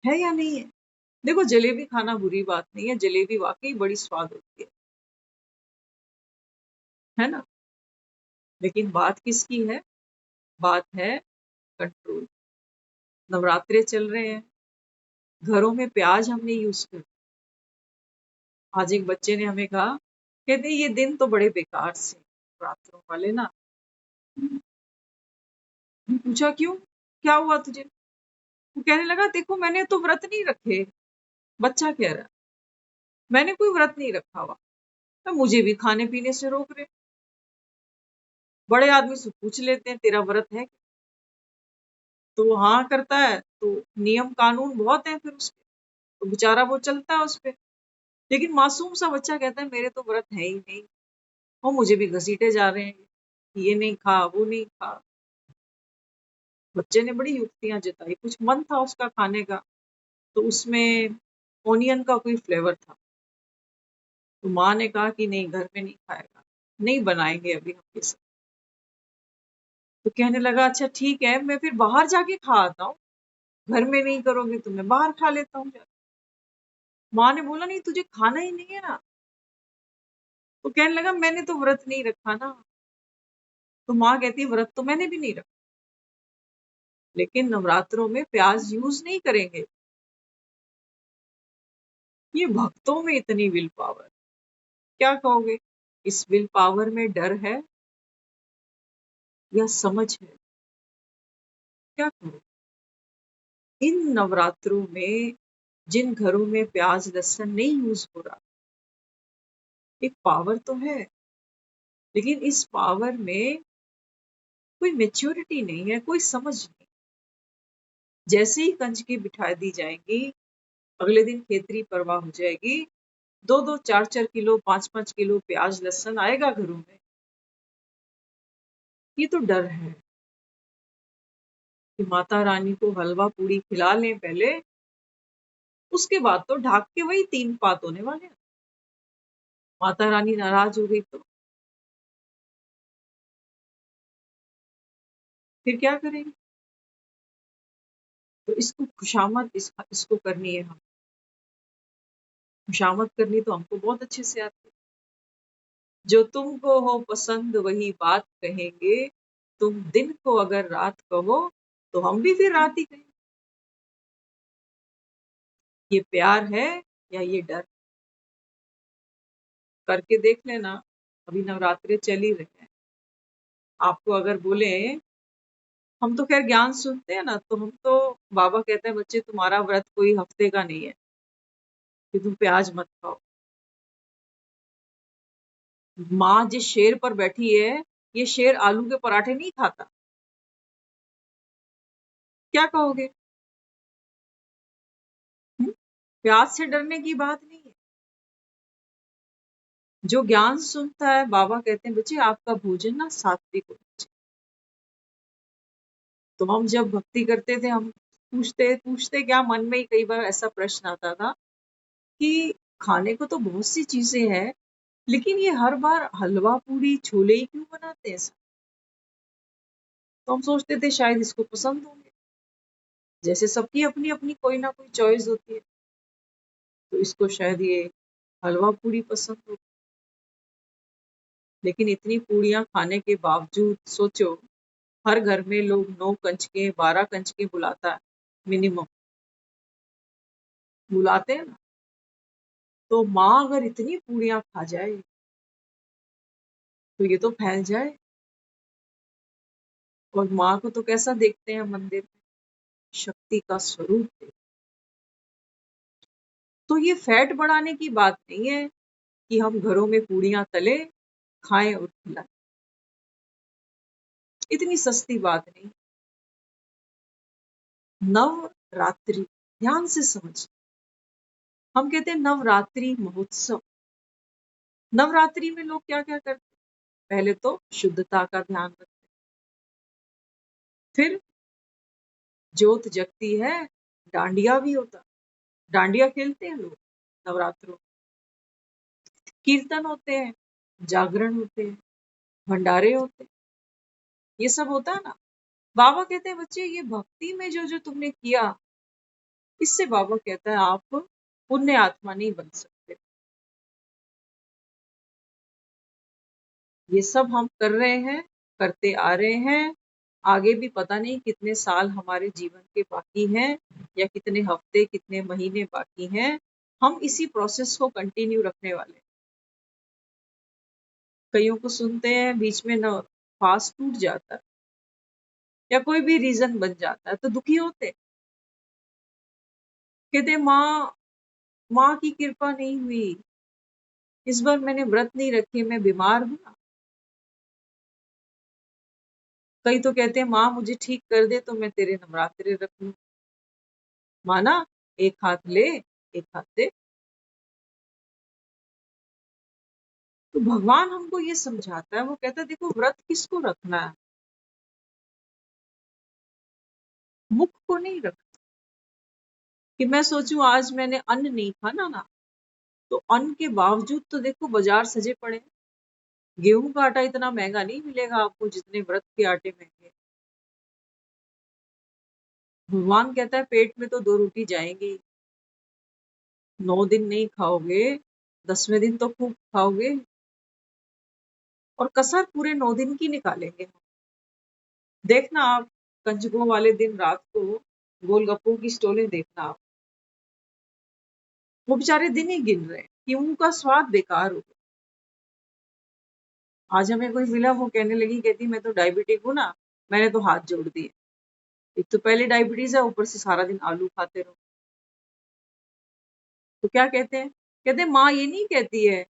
है या नहीं है? देखो, जलेबी खाना बुरी बात नहीं है, जलेबी वाकई बड़ी स्वाद होती है ना? लेकिन बात किसकी है? बात है कंट्रोल। नवरात्रे चल रहे हैं, घरों में प्याज हमने यूज कर। आज एक बच्चे ने हमें कहा, कहते ये दिन तो बड़े बेकार से नवरात्रों वाले ना। मैंने पूछा क्यों, क्या हुआ तुझे? वो कहने लगा देखो मैंने तो व्रत नहीं रखे। बच्चा कह रहा, मैंने कोई व्रत नहीं रखा हुआ, तो मुझे भी खाने पीने से रोक रहे। बड़े आदमी से पूछ लेते हैं तेरा व्रत है? तो वो हाँ करता है तो नियम कानून बहुत है फिर उसके, तो बेचारा वो चलता है उस पे। लेकिन मासूम सा बच्चा कहता है मेरे तो व्रत है ही नहीं और मुझे भी घसीटे जा रहे हैं। ये नहीं खा, वो नहीं खा। बच्चे ने बड़ी युक्तियां जताई, कुछ मन था उसका खाने का, तो उसमें ओनियन का कोई फ्लेवर था। तो माँ ने कहा कि नहीं, घर में नहीं खाएगा, नहीं बनाएंगे अभी हम ये सब। तो कहने लगा अच्छा ठीक है, मैं फिर बाहर जाके खा आता हूँ, घर में नहीं करोगे तो मैं बाहर खा लेता हूँ। माँ ने बोला नहीं, तुझे खाना ही नहीं है ना। तो कहने लगा मैंने तो व्रत नहीं रखा ना। तो माँ कहती है व्रत तो मैंने भी नहीं रखा, लेकिन नवरात्रों में प्याज यूज नहीं करेंगे। ये भक्तों में इतनी विल पावर, क्या कहोगे? इस विल पावर में डर है या समझ है? क्या करो? इन नवरात्रों में जिन घरों में प्याज लहसुन नहीं यूज हो रहा, एक पावर तो है, लेकिन इस पावर में कोई मेच्योरिटी नहीं है, कोई समझ नहीं। जैसे ही कंजकी बिठा दी जाएंगी, अगले दिन खेतरी परवाह हो जाएगी, 2-2, 4-4 किलो, 5-5 किलो प्याज लहसुन आएगा घरों में। ये तो डर है कि माता रानी को हलवा पूड़ी खिला लें पहले, उसके बाद तो ढाक के वही 3 पात होने वाले हैं। माता रानी नाराज हो गई तो फिर क्या करेंगे? तो इसको खुशामद इसको करनी है हम। खुशामद करनी तो हमको बहुत अच्छे से आती है। जो तुमको हो पसंद वही बात कहेंगे, तुम दिन को अगर रात कहो तो हम भी फिर रात ही कहेंगे। ये प्यार है या ये डर? करके देख लेना। अभी नवरात्रे चल ही रहे हैं। आपको अगर बोले, हम तो खैर ज्ञान सुनते हैं ना, तो हम तो, बाबा कहते हैं बच्चे तुम्हारा व्रत कोई हफ्ते का नहीं है कि तुम प्याज मत खाओ। माँ जिस शेर पर बैठी है, ये शेर आलू के पराठे नहीं खाता। क्या कहोगे? हुँ? प्याज से डरने की बात नहीं है। जो ज्ञान सुनता है, बाबा कहते हैं बच्चे आपका भोजन ना सात्विक होना चाहिए। तो हम जब भक्ति करते थे, हम पूछते पूछते क्या, मन में ही कई बार ऐसा प्रश्न आता था कि खाने को तो बहुत सी चीजें हैं, लेकिन ये हर बार हलवा पूरी छोले ही क्यों बनाते हैं सब? तो हम सोचते थे शायद इसको पसंद होंगे, जैसे सबकी अपनी अपनी कोई ना कोई चॉइस होती है, तो इसको शायद ये हलवा पूरी पसंद हो। लेकिन इतनी पूड़ियाँ खाने के बावजूद सोचो, हर घर में लोग 9 कंजके 12 कंजके बुलाता है मिनिमम, बुलाते हैं ना। तो माँ अगर इतनी पूड़ियाँ खा जाए तो ये तो फैल जाए। और माँ को तो कैसा देखते हैं मंदिर में, शक्ति का स्वरूप देखते। तो ये फैट बढ़ाने की बात नहीं है कि हम घरों में पूड़ियाँ तले खाएं और खिलाएं, इतनी सस्ती बात नहीं। नवरात्रि ध्यान से समझ, हम कहते हैं नवरात्रि महोत्सव। नवरात्रि में लोग क्या क्या करते हैं? पहले तो शुद्धता का ध्यान रखते हैं, फिर ज्योत जगती है, डांडिया भी होता, डांडिया खेलते हैं लोग नवरात्रों। कीर्तन होते हैं, जागरण होते हैं, भंडारे होते हैं, ये सब होता है ना। बाबा कहते हैं बच्चे ये भक्ति में जो जो तुमने किया, इससे बाबा कहता है आप पुण्य आत्मा नहीं बन सकते। ये सब हम कर रहे हैं, करते आ रहे हैं। आगे भी पता नहीं कितने साल हमारे जीवन के बाकी हैं, या कितने हफ्ते, कितने महीने बाकी हैं। हम इसी प्रोसेस को कंटिन्यू रखने वाले हैं। कईयों को सुनते हैं बीच में न फास्ट टूट जाता है, या कोई भी रीजन बन जाता है, तो दुखी होते, कहते माँ, माँ की कृपा नहीं हुई, इस बार मैंने व्रत नहीं रखे, मैं बीमार हूँ ना। कई तो कहते हैं माँ मुझे ठीक कर दे तो मैं तेरे नवरात्रे रख लूं। माना, एक हाथ ले, एक हाथ दे। तो भगवान हमको ये समझाता है, वो कहता है देखो व्रत किसको रखना है, मुख को नहीं रखना। कि मैं सोचूं आज मैंने अन्न नहीं खाना ना, तो अन्न के बावजूद तो देखो बाजार सजे पड़े हैं। गेहूं का आटा इतना महंगा नहीं मिलेगा आपको जितने व्रत के आटे महंगे। भगवान कहता है पेट में तो 2 रोटी जाएंगी, 9 दिन नहीं खाओगे, 10वें दिन तो खूब खाओगे, और कसर पूरे 9 दिन की निकालेंगे। देखना आप कंजकों वाले दिन रात को गोलगप्पों की स्टॉलें देखना आप, वो बेचारे दिन ही गिन रहे हैं कि उनका स्वाद बेकार हो गया। आज हमें कोई मिला, वो कहने लगी, कहती मैं तो डायबिटिक हूँ ना, मैंने तो हाथ जोड़ दिए। एक तो पहले डायबिटीज है, ऊपर से सारा दिन आलू खाते रहो। तो क्या कहते हैं, कहते हैं माँ ये नहीं कहती है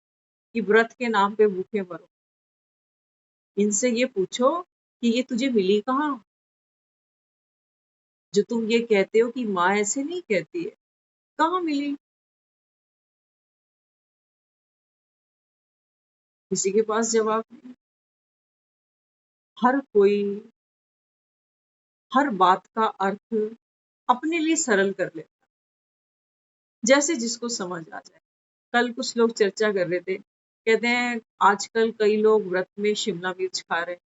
कि व्रत के नाम पे भूखे मरो, इनसे ये पूछो कि ये तुझे मिली कहाँ, जो तुम ये कहते हो कि माँ ऐसे नहीं कहती है, कहाँ मिली। किसी के पास जवाब नहीं। हर कोई हर बात का अर्थ अपने लिए सरल कर लेता, जैसे जिसको समझ आ जाए। कल कुछ लोग चर्चा कर रहे थे, कहते हैं आजकल कई लोग व्रत में शिमला मिर्च खा रहे हैं।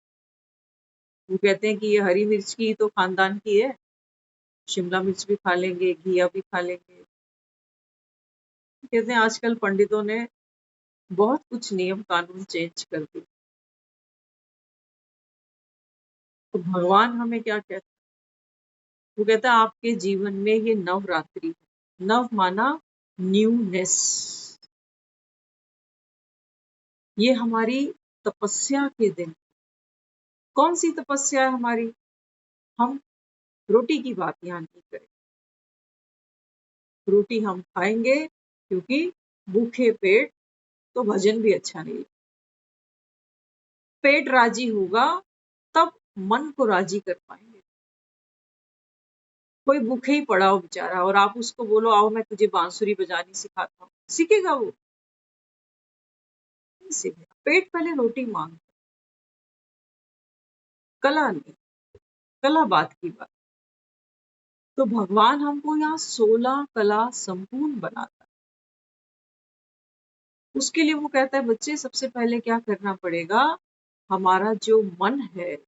वो कहते हैं कि ये हरी मिर्च की तो खानदान की है, शिमला मिर्च भी खा लेंगे, घिया भी खा लेंगे। कहते हैं आजकल पंडितों ने बहुत कुछ नियम कानून चेंज कर दिए। तो भगवान हमें क्या कहता है, वो कहता है आपके जीवन में ये नवरात्रि है। नव माना न्यूनेस, ये हमारी तपस्या के दिन। कौन सी तपस्या है हमारी, हम रोटी की बात यहाँ नहीं करें। रोटी हम खाएंगे क्योंकि भूखे पेट तो भजन भी अच्छा नहीं लगता। पेट राजी होगा तब मन को राजी कर पाएंगे। कोई भूखे ही पड़ा हो बेचारा, और आप उसको बोलो आओ मैं तुझे बांसुरी बजानी सिखाता हूँ, सीखेगा वो? नहीं सीखेगा। पेट पहले रोटी मांगता, कला नहीं, कला बात की बात। तो भगवान हमको यहाँ 16 कला संपूर्ण बनाता है। उसके लिए वो कहता है बच्चे सबसे पहले क्या करना पड़ेगा, हमारा जो मन है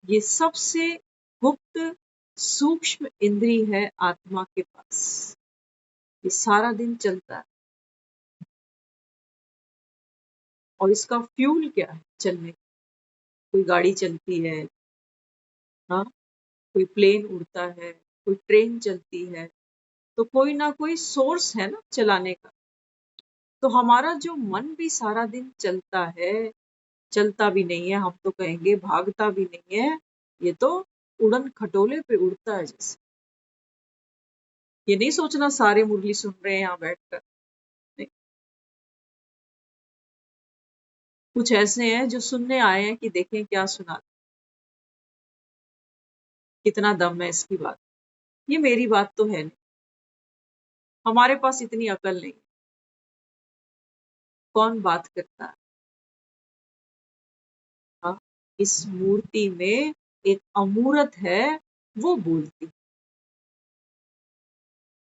ये सबसे गुप्त सूक्ष्म इंद्री है आत्मा के पास, ये सारा दिन चलता है। और इसका फ्यूल क्या है चलने का? कोई गाड़ी चलती है, हाँ, कोई प्लेन उड़ता है, कोई ट्रेन चलती है, तो कोई ना कोई सोर्स है ना चलाने का। तो हमारा जो मन भी सारा दिन चलता है, चलता भी नहीं है, हम तो कहेंगे भागता भी नहीं है, ये तो उड़न खटोले पे उड़ता है जैसे। ये नहीं सोचना सारे मुरली सुन रहे हैं यहाँ बैठकर, नहीं। कुछ ऐसे हैं जो सुनने आए हैं कि देखें क्या सुना, कितना दम है इसकी बात। ये मेरी बात तो है नहीं, हमारे पास इतनी अकल नहीं। कौन बात करता है? हाँ, इस मूर्ति में एक अमूर्त है, वो बोलती।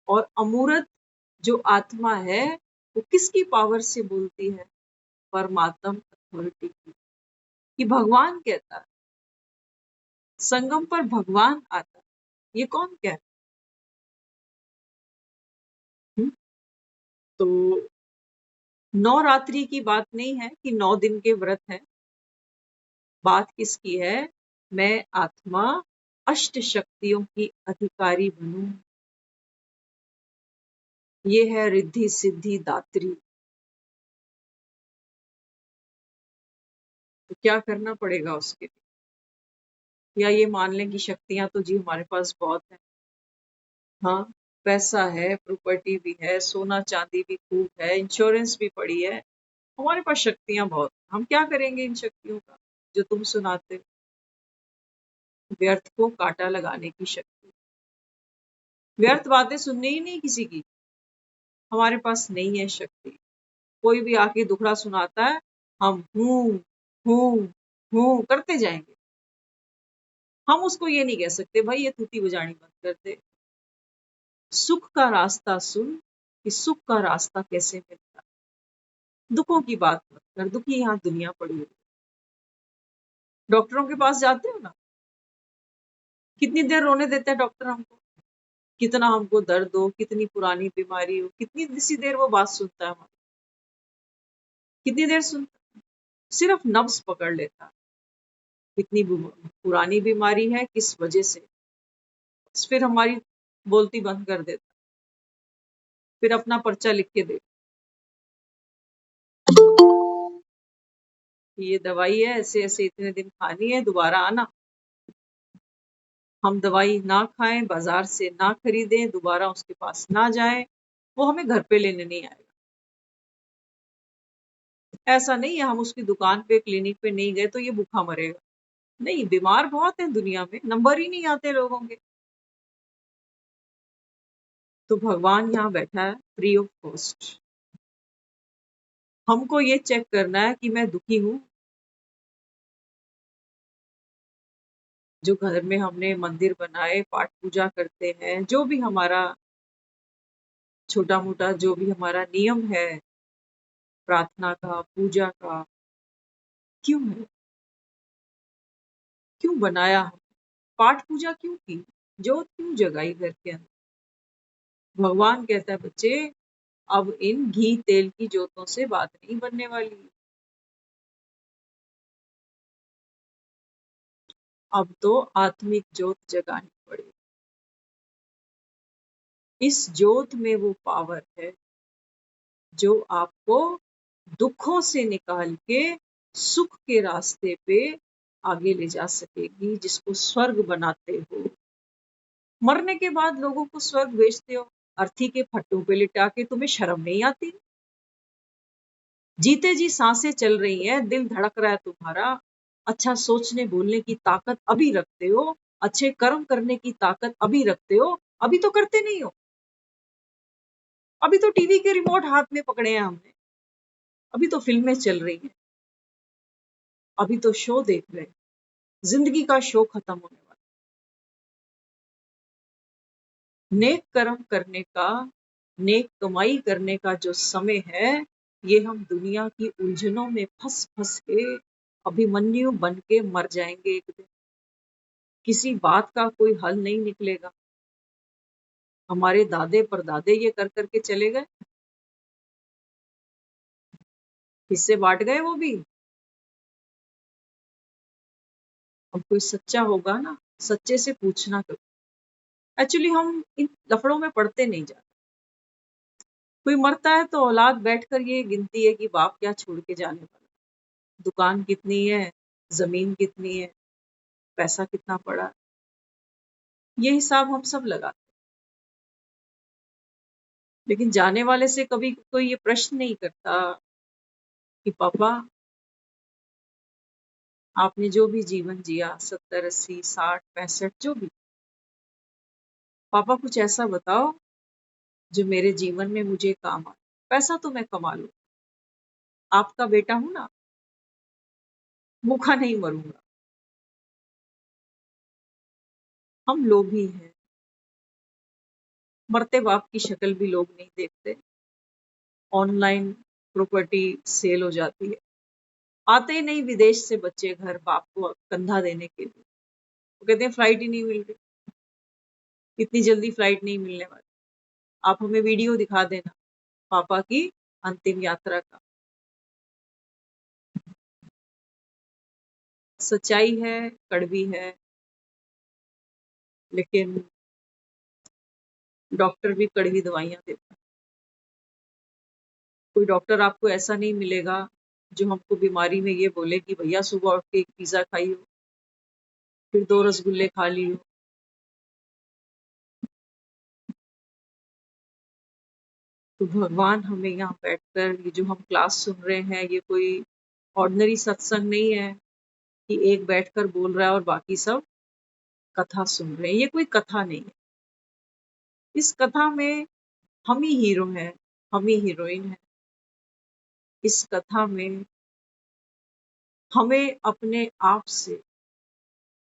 और अमूर्त जो आत्मा है वो किसकी पावर से बोलती है? परमात्म अथॉरिटी की। कि भगवान कहता है, संगम पर भगवान आता है, ये कौन कहता है? तो नवरात्रि की बात नहीं है कि 9 दिन के व्रत है, बात किसकी है, मैं आत्मा अष्ट शक्तियों की अधिकारी बनूं। ये है रिद्धि सिद्धि दात्री। तो क्या करना पड़ेगा उसके लिए? या ये मान लें कि शक्तियां तो जी हमारे पास बहुत है, हाँ, पैसा है, प्रॉपर्टी भी है, सोना चांदी भी खूब है, इंश्योरेंस भी पड़ी है, हमारे पास शक्तियां बहुत। हम क्या करेंगे इन शक्तियों का जो तुम सुनाते हो? व्यर्थ को कांटा लगाने की शक्ति, व्यर्थ बातें सुननी ही नहीं किसी की, हमारे पास नहीं है शक्ति। कोई भी आके दुखड़ा सुनाता है, हम हूँ करते जाएंगे। हम उसको ये नहीं कह सकते भाई ये तूती बजानी बंद कर दे। सुख का रास्ता सुन कि सुख का रास्ता कैसे मिलता। दुखों की बात मत कर, दुखी यहाँ दुनिया पड़ी हुई। डॉक्टरों के पास जाते हो ना, कितनी देर रोने देते हैं डॉक्टर हमको, कितना हमको दर्द हो, कितनी पुरानी बीमारी हो, कितनी सी देर वो बात सुनता है हमारी, कितनी देर सुनता है? सिर्फ नब्ज पकड़ लेता है, कितनी पुरानी बीमारी है, किस वजह से, फिर हमारी बोलती बंद कर देता, फिर अपना पर्चा लिख के दे, ये दवाई है, ऐसे ऐसे इतने दिन खानी है, दोबारा आना। हम दवाई ना खाएं, बाजार से ना खरीदें, दोबारा उसके पास ना जाएं, वो हमें घर पे लेने नहीं आएगा। ऐसा नहीं है हम उसकी दुकान पे क्लिनिक पे नहीं गए तो ये भूखा मरेगा। नहीं, बीमार बहुत है दुनिया में, नंबर ही नहीं आते लोगों के। तो भगवान यहाँ बैठा है फ्री ऑफ कॉस्ट। हमको ये चेक करना है कि मैं दुखी हूँ। जो घर में हमने मंदिर बनाए, पाठ पूजा करते हैं, जो भी हमारा छोटा मोटा जो भी हमारा नियम है प्रार्थना का, पूजा का, क्यों है, क्यों बनाया, पाठ पूजा क्यों की, जोत क्यों जगाई घर के अंदर। भगवान कहता है बच्चे अब इन घी तेल की जोतों से बात नहीं बनने वाली, अब तो आत्मिक जोत जगानी पड़ेगी। इस जोत में वो पावर है जो आपको दुखों से निकाल के सुख के रास्ते पे आगे ले जा सकेगी, जिसको स्वर्ग बनाते हो। मरने के बाद लोगों को स्वर्ग भेजते हो, अर्थी के फट्टों पे लिटा के, तुम्हें शर्म नहीं आती? जीते जी सांसें चल रही हैं, दिल धड़क रहा है तुम्हारा, अच्छा सोचने बोलने की ताकत अभी रखते हो, अच्छे कर्म करने की ताकत अभी रखते हो, अभी तो करते नहीं हो। अभी तो टीवी के रिमोट हाथ में पकड़े हैं हमने, अभी तो फिल्में चल रही हैं, अभी तो शो देख रहे हैं, जिंदगी का शो खत्म होने वाला। नेक कर्म करने का, नेक कमाई करने का जो समय है, ये हम दुनिया की उलझनों में फंस फंस के अभिमन्यु बन के मर जाएंगे एक दिन। किसी बात का कोई हल नहीं निकलेगा। हमारे दादे परदादे ये कर करके चले गए, हिस्से बांट गए वो भी। अब कोई सच्चा होगा ना, सच्चे से पूछना कभी। एक्चुअली हम इन लफड़ों में पड़ते नहीं जाते। कोई मरता है तो औलाद बैठकर ये गिनती है कि बाप क्या छोड़ के जाने वाला, दुकान कितनी है, जमीन कितनी है, पैसा कितना पड़ा, ये हिसाब हम सब लगाते। लेकिन जाने वाले से कभी कोई ये प्रश्न नहीं करता कि पापा आपने जो भी जीवन जिया, 70, 80, 60, 65 जो भी, पापा कुछ ऐसा बताओ जो मेरे जीवन में मुझे काम आए। पैसा तो मैं कमा लूं, आपका बेटा हूं ना, भूखा नहीं मरूंगा। हम लोभी हैं, मरते बाप की शक्ल भी लोग नहीं देखते। ऑनलाइन प्रॉपर्टी सेल हो जाती है, आते ही नहीं विदेश से बच्चे घर बाप को कंधा देने के लिए। वो कहते हैं फ्लाइट ही नहीं मिल रही, इतनी जल्दी फ्लाइट नहीं मिलने वाली, आप हमें वीडियो दिखा देना पापा की अंतिम यात्रा का। सच्चाई है, कड़वी है, लेकिन डॉक्टर भी कड़वी दवाइयां देता है। कोई डॉक्टर आपको ऐसा नहीं मिलेगा जो हमको बीमारी में ये बोले कि भैया सुबह उठ के एक पिज्जा खाई हो, फिर 2 रसगुल्ले खा ली हो। तो भगवान हमें यहाँ बैठकर ये जो हम क्लास सुन रहे हैं, ये कोई ऑर्डिनरी सत्संग नहीं है कि एक बैठकर बोल रहा है और बाकी सब कथा सुन रहे हैं। ये कोई कथा नहीं है। इस कथा में हम ही हीरो हैं, हम ही हीरोइन है। इस कथा में हमें अपने आप से,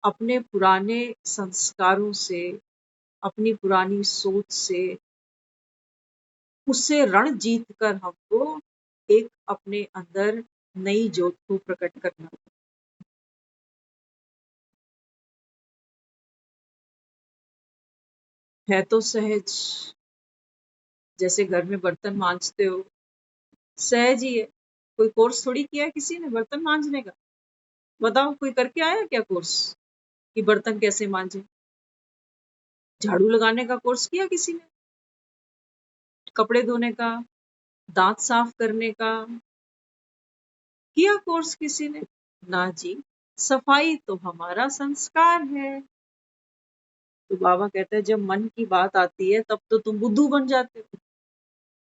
अपने पुराने संस्कारों से, अपनी पुरानी सोच से, उससे रण जीत कर हमको एक अपने अंदर नई ज्योत को प्रकट करना है। तो सहज, जैसे घर में बर्तन मांजते हो, सहज ही है। कोई कोर्स थोड़ी किया है किसी ने बर्तन मांजने का। बताओ, कोई करके आया क्या कोर्स कि बर्तन कैसे मांजे? झाड़ू लगाने का कोर्स किया किसी ने? कपड़े धोने का, दांत साफ करने का किया कोर्स किसी ने? ना जी। सफाई तो हमारा संस्कार है। तो बाबा कहते हैं जब मन की बात आती है तब तो तुम बुद्धू बन जाते हो।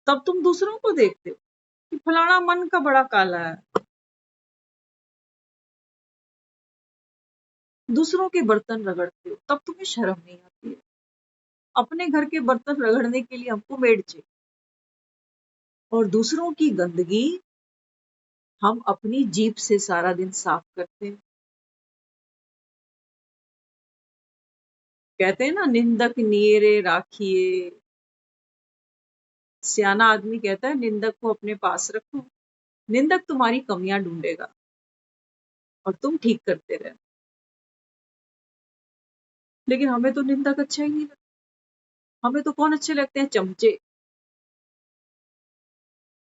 तब तुम दूसरों को देखते हो कि फलाना मन का बड़ा काला है, दूसरों के बर्तन रगड़ते हो, तब तुम्हें शर्म नहीं आती है। अपने घर के बर्तन रगड़ने के लिए हमको मेड चाहिए, और दूसरों की गंदगी हम अपनी जीभ से सारा दिन साफ करते हैं। कहते हैं ना, निंदक नियरे राखिए। सियाना आदमी कहता है निंदक को अपने पास रखो। निंदक तुम्हारी कमियां ढूंढेगा और तुम ठीक करते रहे। लेकिन हमें तो निंदक अच्छा ही नहीं लगता। हमें तो कौन अच्छे लगते हैं? चमचे।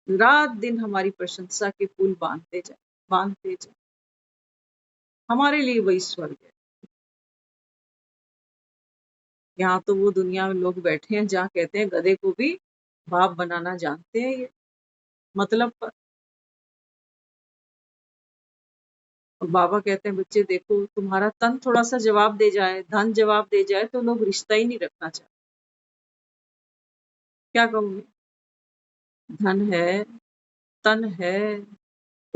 रात दिन हमारी प्रशंसा के पुल बांधते जाए, बांधते जाए। हमारे लिए वही स्वर्ग है। यहाँ तो वो दुनिया में लोग बैठे हैं जहाँ कहते हैं गधे को भी बाप बनाना जानते हैं ये, मतलब पर। और बाबा कहते हैं बच्चे देखो, तुम्हारा तन थोड़ा सा जवाब दे जाए, धन जवाब दे जाए, तो लोग रिश्ता ही नहीं रखना चाहते। क्या कहोगे? धन है, तन है,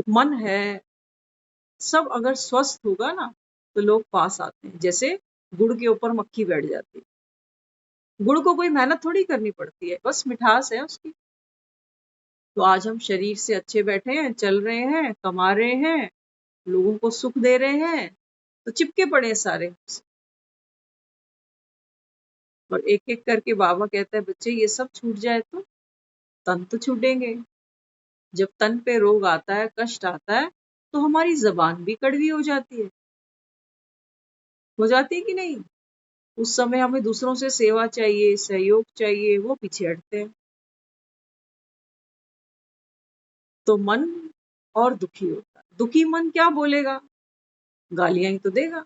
मन है, सब अगर स्वस्थ होगा ना तो लोग पास आते हैं। जैसे गुड़ के ऊपर मक्खी बैठ जाती है। गुड़ को कोई मेहनत थोड़ी करनी पड़ती है, बस मिठास है उसकी। तो आज हम शरीर से अच्छे बैठे हैं, चल रहे हैं, कमा रहे हैं, लोगों को सुख दे रहे हैं, तो चिपके पड़े हैं सारे। और एक एक करके बाबा कहता है बच्चे ये सब छूट जाए तो तन तो छूटेंगे। जब तन पे रोग आता है, कष्ट आता है, तो हमारी जबान भी कड़वी हो जाती है। हो जाती है कि नहीं? उस समय हमें दूसरों से सेवा चाहिए, सहयोग चाहिए, वो पीछे हटते हैं। तो मन और दुखी होता है। दुखी मन क्या बोलेगा? गालियां ही तो देगा।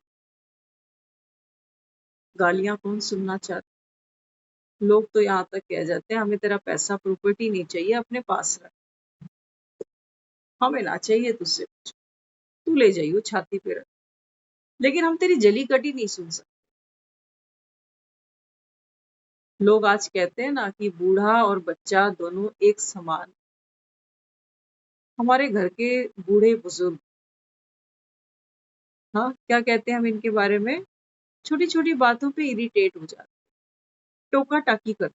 गालियां कौन सुनना चाहता? लोग तो यहाँ तक कह जाते हैं हमें तेरा पैसा प्रॉपर्टी नहीं चाहिए, अपने पास रख। हमें ना चाहिए तुझसे कुछ, तू ले जाइयो छाती पे रख। लेकिन हम तेरी जली कटी नहीं सुन सकते। लोग आज कहते हैं ना कि बूढ़ा और बच्चा दोनों एक समान। हमारे घर के बूढ़े बुजुर्ग, हाँ, क्या कहते हैं हम इनके बारे में? छोटी छोटी बातों पे इरिटेट हो जाते, टोका टाकी करते।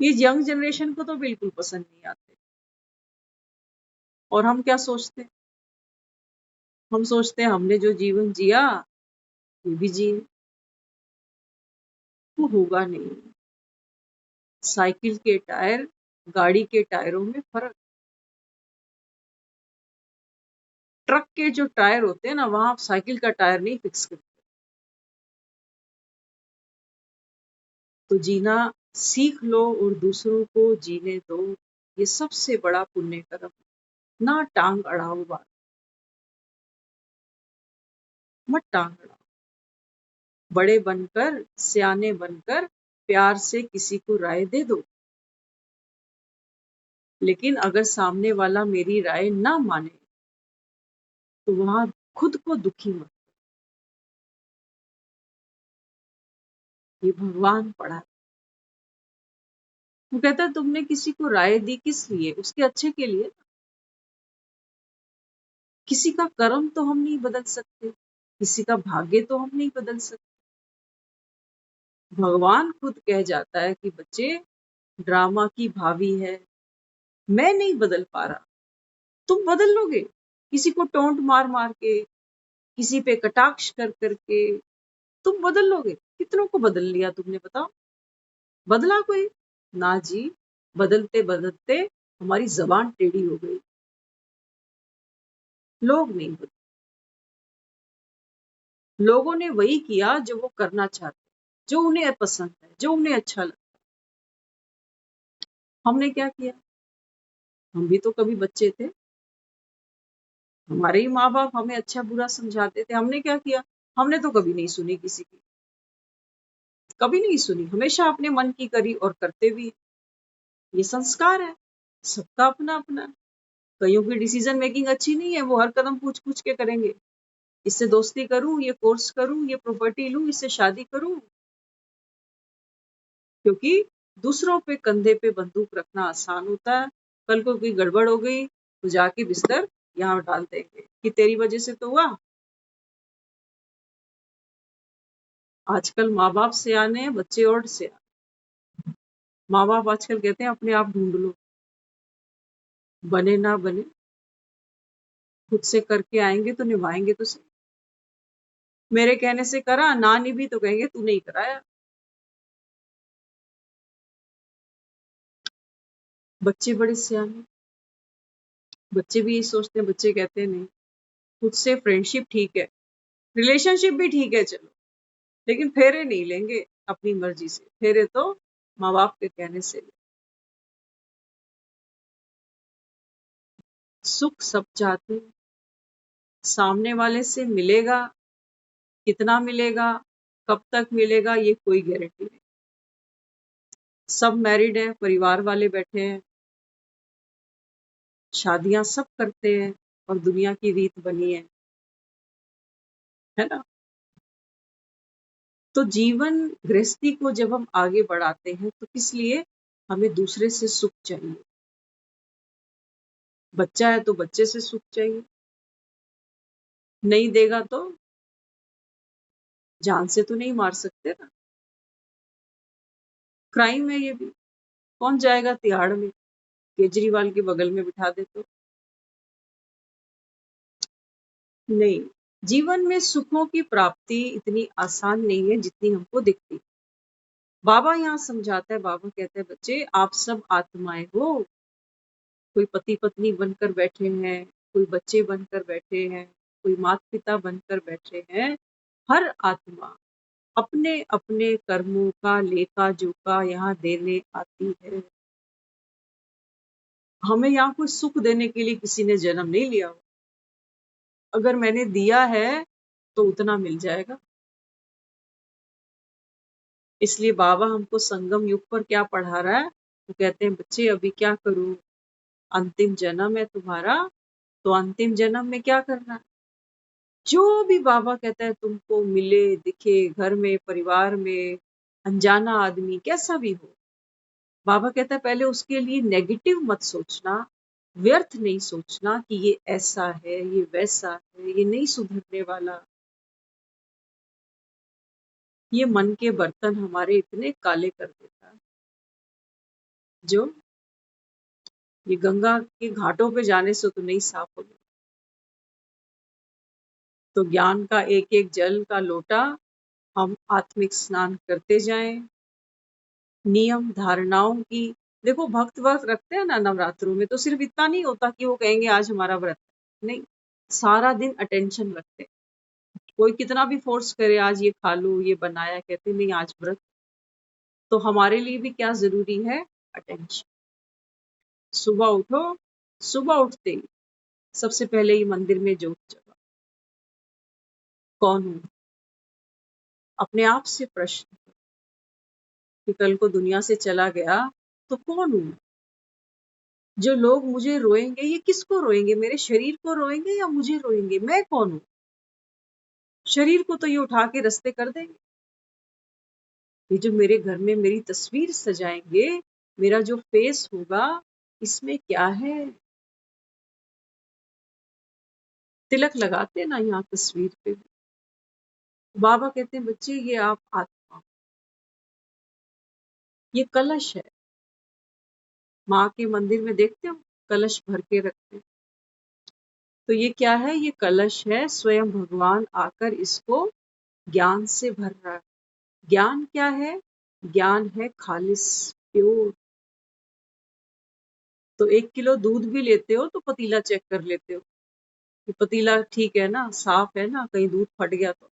ये यंग जनरेशन को तो बिल्कुल पसंद नहीं आते। और हम क्या सोचते हैं? हम सोचते हैं हमने जो जीवन जिया ये भी जिए। वो होगा नहीं। साइकिल के टायर, गाड़ी के टायरों में फर्क। ट्रक के जो टायर होते हैं ना, वहां आप साइकिल का टायर नहीं फिक्स करते। तो जीना सीख लो और दूसरों को जीने दो। ये सबसे बड़ा पुण्य कर्म। ना टांग अड़ाओ बात, मत टांग अड़ाओ। बड़े बनकर, सियाने बनकर प्यार से किसी को राय दे दो। लेकिन अगर सामने वाला मेरी राय ना माने तो वहां खुद को दुखी मत। ये भगवान पढ़ा। वो कहता है तुमने किसी को राय दी किस लिए? उसके अच्छे के लिए। किसी का कर्म तो हम नहीं बदल सकते, किसी का भाग्य तो हम नहीं बदल सकते। भगवान खुद कह जाता है कि बच्चे, ड्रामा की भावी है, मैं नहीं बदल पा रहा, तुम बदल लोगे। किसी को टोंट मार मार के, किसी पे कटाक्ष कर करके तुम बदल लोगे? कितनों को बदल लिया तुमने, बताओ? बदला कोई? ना जी। बदलते बदलते हमारी जबान टेढ़ी हो गई, लोग नहीं बदले। लोगों ने वही किया जो वो करना चाहते, जो उन्हें पसंद है, जो उन्हें अच्छा लगता है। हमने क्या किया? हम भी तो कभी बच्चे थे, हमारे ही माँ बाप हमें अच्छा बुरा समझाते थे। हमने क्या किया? हमने तो कभी नहीं सुनी किसी की, कभी नहीं सुनी, हमेशा अपने मन की करी और करते भी। ये संस्कार है, सबका अपना अपना। कईयों की डिसीजन मेकिंग अच्छी नहीं है, वो हर कदम पूछ पूछ के करेंगे, इससे दोस्ती करूं, ये कोर्स करूं, ये प्रॉपर्टी लूं, इससे शादी करूं। क्योंकि दूसरों पे कंधे पे बंदूक रखना आसान होता है। कल को कोई गड़बड़ हो गई तो जाके बिस्तर यहाँ डाल देंगे कि तेरी वजह से तो हुआ। आजकल माँ बाप सियाने हैं, बच्चे और सियाने। माँ बाप आजकल कहते हैं अपने आप ढूंढ लो, बने ना बने खुद से करके आएंगे तो निभाएंगे तो सही। मेरे कहने से करा, ना निभी तो कहेंगे तू नहीं कराया। बच्चे बड़े सियाने, बच्चे भी यही सोचते हैं। बच्चे कहते हैं नहीं, खुद से फ्रेंडशिप ठीक है, रिलेशनशिप भी ठीक है, चलो, लेकिन फेरे नहीं लेंगे अपनी मर्जी से। फेरे तो माँ बाप के कहने से। सुख सब चाहते हैं, सामने वाले से मिलेगा, कितना मिलेगा, कब तक मिलेगा, ये कोई गारंटी नहीं। सब मैरिड हैं, परिवार वाले बैठे हैं, शादियां सब करते हैं और दुनिया की रीत बनी है ना? तो जीवन गृहस्थी को जब हम आगे बढ़ाते हैं तो किस लिए? हमें दूसरे से सुख चाहिए। बच्चा है तो बच्चे से सुख चाहिए, नहीं देगा तो जान से तो नहीं मार सकते ना। क्राइम है ये भी। कौन जाएगा तिहाड़ में? केजरीवाल के बगल में बिठा दे तो। नहीं, जीवन में सुखों की प्राप्ति इतनी आसान नहीं है जितनी हमको दिखती। बाबा यहाँ समझाता है, बाबा कहता है बच्चे आप सब आत्माएं हो। कोई पति पत्नी बनकर बैठे हैं, कोई बच्चे बनकर बैठे हैं, कोई माता पिता बनकर बैठे हैं। हर आत्मा अपने अपने कर्मों का लेखा जोखा यहाँ देने आती है। हमें यहाँ कोई सुख देने के लिए किसी ने जन्म नहीं लिया। अगर मैंने दिया है तो उतना मिल जाएगा। इसलिए बाबा हमको संगम युग पर क्या पढ़ा रहा है? वो कहते हैं बच्चे अभी क्या करूं, अंतिम जन्म है तुम्हारा, तो अंतिम जन्म में क्या करना है? जो भी बाबा कहता है तुमको मिले दिखे, घर में परिवार में, अनजाना आदमी कैसा भी हो, बाबा कहता है पहले उसके लिए नेगेटिव मत सोचना, व्यर्थ नहीं सोचना कि ये ऐसा है, ये वैसा है, ये नहीं सुधरने वाला। ये मन के बर्तन हमारे इतने काले कर देता है, जो ये गंगा के घाटों पे जाने से तो नहीं साफ होगा। तो ज्ञान का एक एक जल का लोटा हम आत्मिक स्नान करते जाएं। नियम धारणाओं की, देखो भक्त व्रत रखते हैं ना नवरात्रों में, तो सिर्फ इतना नहीं होता कि वो कहेंगे आज हमारा व्रत है। नहीं, सारा दिन अटेंशन रखते हैं। कोई कितना भी फोर्स करे आज ये खा लो, ये बनाया, कहते नहीं आज व्रत। तो हमारे लिए भी क्या जरूरी है? अटेंशन। सुबह उठो, सुबह उठते ही सबसे पहले ही मंदिर में जोत जगा। कौन हूँ? अपने आप से प्रश्न कि कल को दुनिया से चला गया तो कौन हूँ? जो लोग मुझे रोएंगे, ये किसको रोएंगे? मेरे शरीर को रोएंगे या मुझे रोएंगे? मैं कौन हूँ? शरीर को तो ये उठा के रास्ते कर देंगे। ये जो मेरे घर में मेरी तस्वीर सजाएंगे, मेरा जो फेस होगा, इसमें क्या है? तिलक लगाते हैं ना यहाँ तस्वीर पे। बाबा कहते हैं बच्चे ये आप आत्मा, ये कलश है। माँ के मंदिर में देखते हो कलश भर के रखते हैं, तो ये क्या है? ये कलश है, स्वयं भगवान आकर इसको ज्ञान से भर रहा है। ज्ञान क्या है? ज्ञान है खालिस, प्योर। तो 1 किलो दूध भी लेते हो तो पतीला चेक कर लेते हो कि पतीला ठीक है ना, साफ है ना, कहीं दूध फट गया तो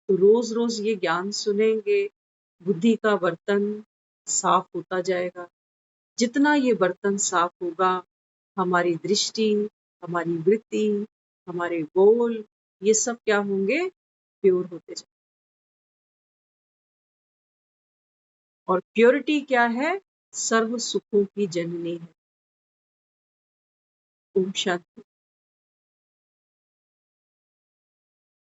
रोज रोज ये ज्ञान सुनेंगे, बुद्धि का बर्तन साफ होता जाएगा। जितना ये बर्तन साफ होगा, हमारी दृष्टि, हमारी वृत्ति, हमारे बोल, ये सब क्या होंगे? प्योर होते जाएंगे। और प्योरिटी क्या है? सर्व सुखों की जननी है। ओम शांति।